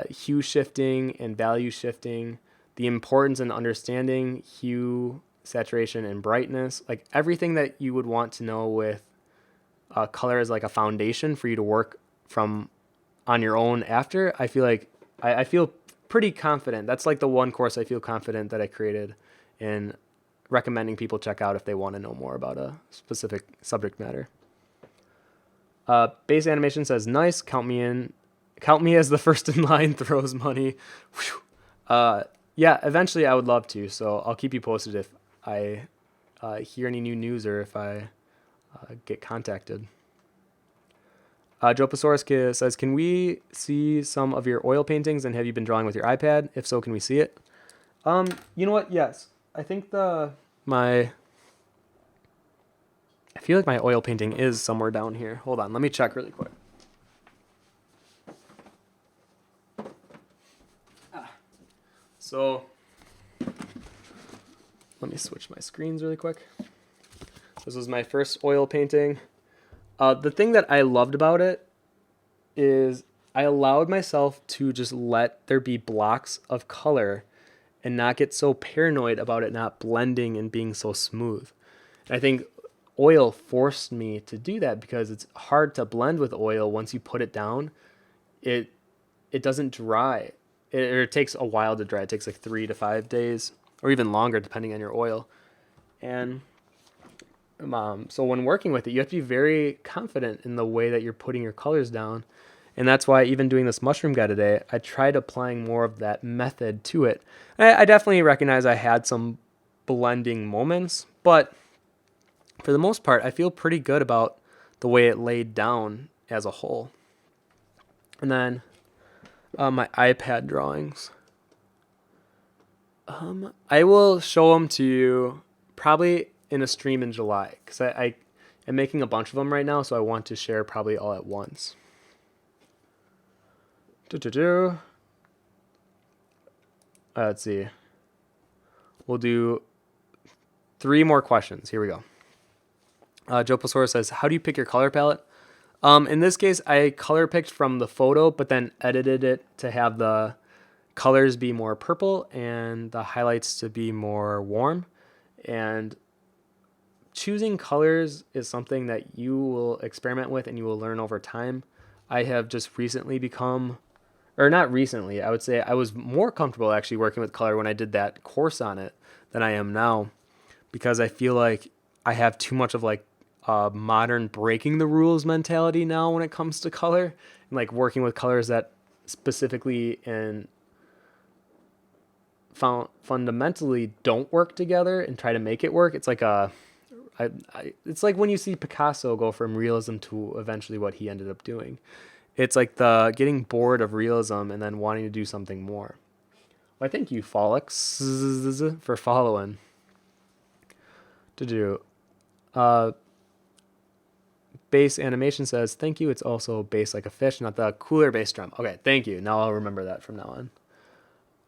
hue shifting and value shifting, the importance in understanding hue, saturation, and brightness, like everything that you would want to know with color as like a foundation for you to work from on your own after. I feel like I feel pretty confident. That's like the one course I feel confident that I created in recommending people check out if they want to know more about a specific subject matter. Base Animation says, nice, count me in. Count me as the first in line, throws money. Yeah, eventually I would love to, so I'll keep you posted if I hear any new news or if I get contacted. Jopasaurus says, can we see some of your oil paintings, and have you been drawing with your iPad? If so, can we see it? You know what? Yes. I think I feel like my oil painting is somewhere down here. Hold on, let me check really quick. So let me switch my screens really quick. This was my first oil painting. The thing that I loved about it is I allowed myself to just let there be blocks of color and not get so paranoid about it not blending and being so smooth. And I think oil forced me to do that, because it's hard to blend with oil. Once you put it down, it doesn't dry. It takes a while to dry. It takes like 3 to 5 days. or even longer depending on your oil. And so when working with it, you have to be very confident in the way that you're putting your colors down. And that's why even doing this mushroom guy today, I tried applying more of that method to it. I definitely recognize I had some blending moments, but for the most part, I feel pretty good about the way it laid down as a whole. And then my iPad drawings. I will show them to you probably in a stream in July, because I am making a bunch of them right now, so I want to share probably all at once. Let's see. We'll do 3 more questions. Here we go. Joe Posaurus says, how do you pick your color palette? In this case, I color picked from the photo, but then edited it to have the colors be more purple and the highlights to be more warm. And choosing colors is something that you will experiment with and you will learn over time. I have just recently become, or not recently, I would say I was more comfortable actually working with color when I did that course on it than I am now, because I feel like I have too much of like a modern breaking the rules mentality now when it comes to color, and like working with colors that specifically and fundamentally don't work together and try to make it work. It's like it's like when you see Picasso go from realism to eventually what he ended up doing. It's like the getting bored of realism and then wanting to do something more. Well, I thank you, Folix, for following. Base Animation says, thank you. It's also base like a fish, not the cooler bass drum. Okay, thank you. Now I'll remember that from now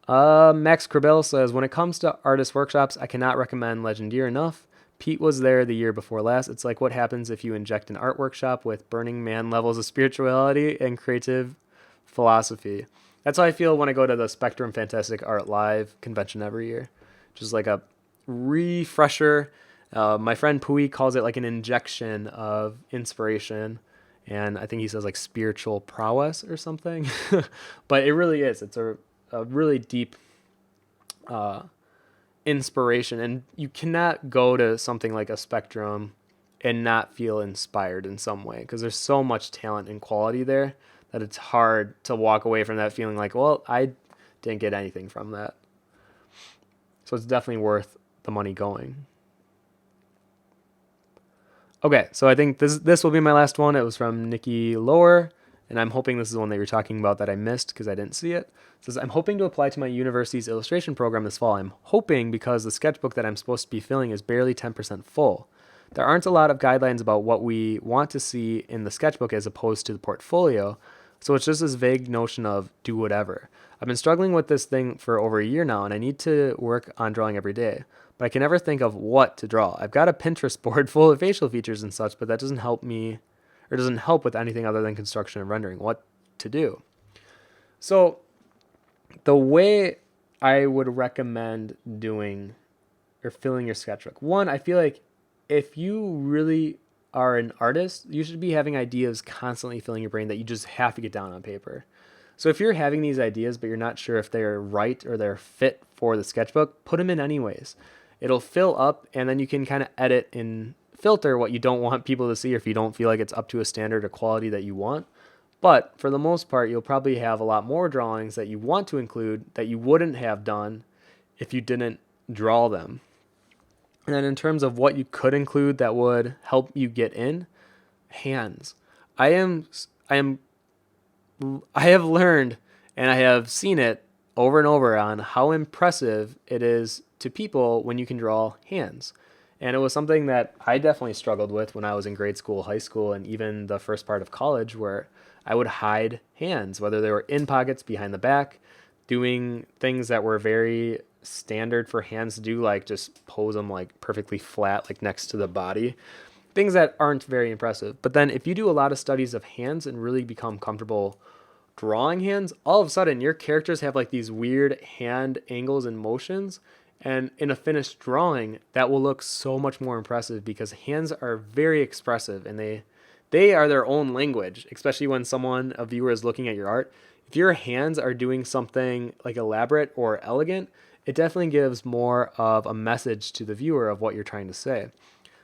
on. Max Corbell says, when it comes to artist workshops, I cannot recommend Legendeer enough. Pete was there the year before last. It's like what happens if you inject an art workshop with Burning Man levels of spirituality and creative philosophy. That's how I feel when I go to the Spectrum Fantastic Art Live convention every year. Just like a refresher. My friend Pui calls it like an injection of inspiration. And I think he says like spiritual prowess or something. But it really is. It's a really deep inspiration. And you cannot go to something like a Spectrum and not feel inspired in some way, because there's so much talent and quality there that it's hard to walk away from that feeling like, well, I didn't get anything from that. So it's definitely worth the money going. Okay, so I think this will be my last one. It was from Nikki Lower, and I'm hoping this is the one that you're talking about that I missed because I didn't see it. It says, I'm hoping to apply to my university's illustration program this fall. I'm hoping because the sketchbook that I'm supposed to be filling is barely 10% full. There aren't a lot of guidelines about what we want to see in the sketchbook as opposed to the portfolio, so it's just this vague notion of do whatever. I've been struggling with this thing for over a year now, and I need to work on drawing every day. But I can never think of what to draw. I've got a Pinterest board full of facial features and such, but that doesn't help me, or doesn't help with anything other than construction and rendering. What to do? So the way I would recommend doing or filling your sketchbook. One, I feel like if you really are an artist, you should be having ideas constantly filling your brain that you just have to get down on paper. So if you're having these ideas, but you're not sure if they're right or they're fit for the sketchbook, put them in anyways. It'll fill up, and then you can kind of edit and filter what you don't want people to see, or if you don't feel like it's up to a standard or quality that you want. But for the most part, you'll probably have a lot more drawings that you want to include that you wouldn't have done if you didn't draw them. And then in terms of what you could include that would help you get in, hands. I have learned, and I have seen it over and over on how impressive it is to people when you can draw hands. And it was something that I definitely struggled with when I was in grade school, high school, and even the first part of college, where I would hide hands, whether they were in pockets, behind the back, doing things that were very standard for hands to do, like just pose them like perfectly flat, like next to the body. Things that aren't very impressive. But then if you do a lot of studies of hands and really become comfortable drawing hands, all of a sudden your characters have like these weird hand angles and motions. And in a finished drawing, that will look so much more impressive because hands are very expressive, and they are their own language, especially when a viewer is looking at your art. If your hands are doing something like elaborate or elegant, it definitely gives more of a message to the viewer of what you're trying to say.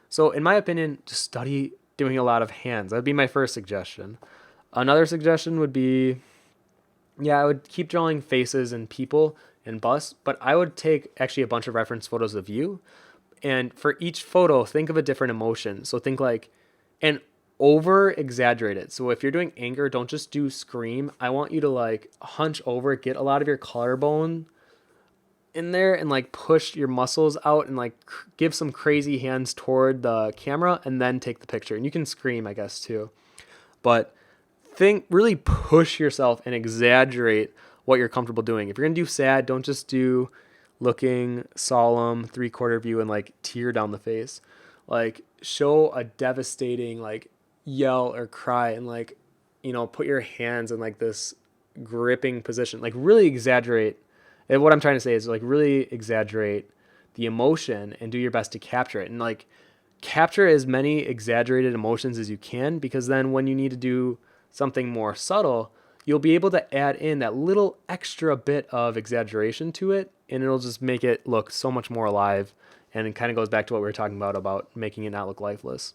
So in my opinion, just study doing a lot of hands. That'd be my first suggestion. Another suggestion would be, yeah, I would keep drawing faces and people and busts, but I would take actually a bunch of reference photos of you. And for each photo, think of a different emotion. So think like, and over exaggerate it. So if you're doing anger, don't just do scream. I want you to like hunch over, get a lot of your collarbone in there and like push your muscles out and like give some crazy hands toward the camera and then take the picture. And you can scream, I guess, too. But really push yourself and exaggerate what you're comfortable doing. If you're going to do sad, don't just do looking solemn 3/4 view and like tear down the face. Like show a devastating like yell or cry and like, put your hands in like this gripping position. Like really exaggerate. And what I'm trying to say is like really exaggerate the emotion and do your best to capture it. And like capture as many exaggerated emotions as you can, because then when you need to do something more subtle, you'll be able to add in that little extra bit of exaggeration to it, and it'll just make it look so much more alive. And it kind of goes back to what we were talking about making it not look lifeless.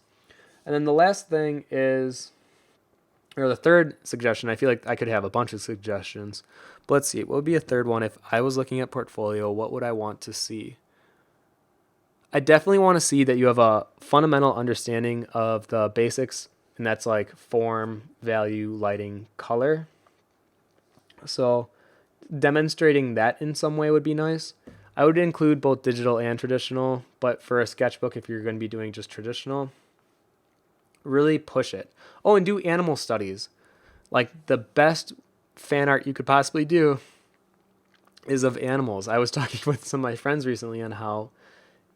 And then the last thing is, or the third suggestion, I feel like I could have a bunch of suggestions, but let's see, what would be a third one? If I was looking at portfolio, what would I want to see? I definitely want to see that you have a fundamental understanding of the basics, and that's like form, value, lighting, color. So demonstrating that in some way would be nice. I would include both digital and traditional, but for a sketchbook, if you're going to be doing just traditional, really push it. Oh, and do animal studies. Like the best fan art you could possibly do is of animals. I was talking with some of my friends recently on how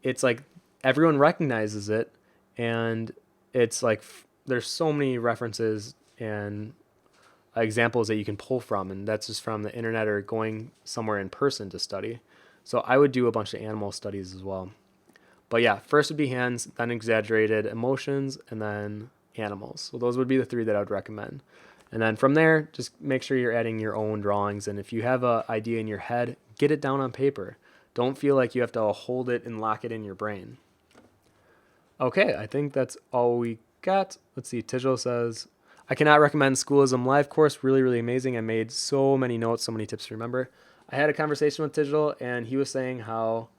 it's like everyone recognizes it, and it's like there's so many references and examples that you can pull from, and that's just from the internet or going somewhere in person to study. So I would do a bunch of animal studies as well. But yeah, first would be hands, then exaggerated emotions, and then animals. So those would be the three that I would recommend. And then from there, just make sure you're adding your own drawings. And if you have an idea in your head, get it down on paper. Don't feel like you have to hold it and lock it in your brain. Okay, I think that's all we got. Let's see, Tijol says, I cannot recommend Schoolism Live course. Really, really amazing. I made so many notes, so many tips to remember. I had a conversation with Tijol, and he was saying how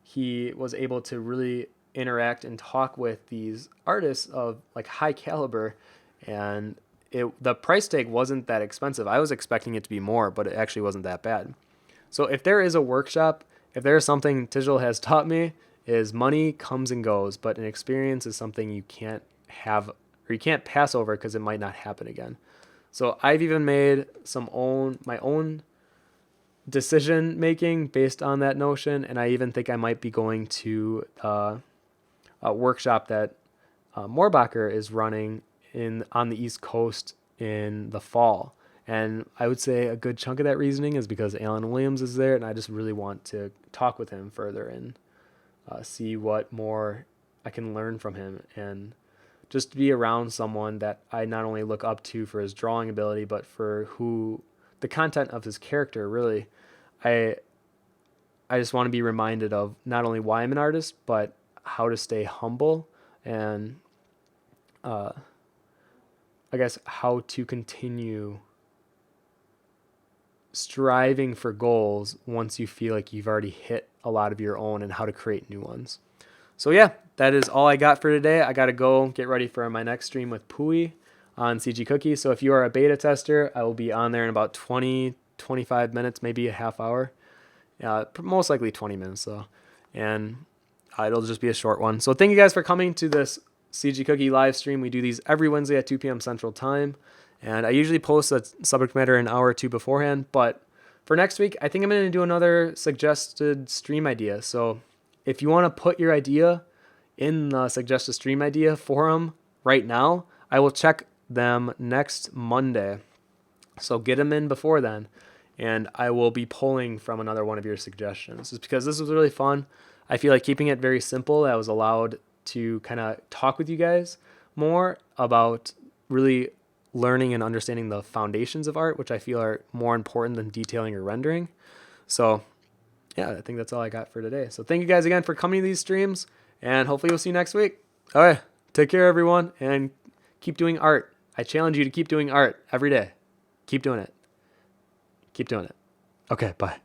he was able to really interact and talk with these artists of like high caliber, and the price tag wasn't that expensive. I was expecting it to be more, but it actually wasn't that bad. So if there is a workshop, if there's something Tijol has taught me, is money comes and goes, but an experience is something you can't have or you can't pass over because it might not happen again. So I've even made my own decision making based on that notion, and I even think I might be going to a workshop that Moorbacher is running on the East Coast in the fall. And I would say a good chunk of that reasoning is because Alan Williams is there, and I just really want to talk with him further and see what more I can learn from him, and just to be around someone that I not only look up to for his drawing ability, but for the content of his character. Really, I just want to be reminded of not only why I'm an artist, but how to stay humble, and I guess how to continue striving for goals once you feel like you've already hit a lot of your own, and how to create new ones. So yeah, that is all I got for today. I got to go get ready for my next stream with Pui on CG Cookie. So if you are a beta tester, I will be on there in about 25 minutes, maybe a half hour. Most likely 20 minutes though. And it'll just be a short one. So thank you guys for coming to this CG Cookie live stream. We do these every Wednesday at 2 p.m. Central Time. And I usually post a subject matter an hour or two beforehand. But for next week, I think I'm going to do another suggested stream idea. So if you want to put your idea in the suggested stream idea forum right now, I will check them next Monday. So get them in before then, and I will be pulling from another one of your suggestions. Just because this was really fun. I feel like keeping it very simple, I was allowed to kind of talk with you guys more about really learning and understanding the foundations of art, which I feel are more important than detailing or rendering. So yeah, I think that's all I got for today. So thank you guys again for coming to these streams, and hopefully we'll see you next week. All right, take care, everyone, and keep doing art. I challenge you to keep doing art every day. Keep doing it. Keep doing it. Okay, bye.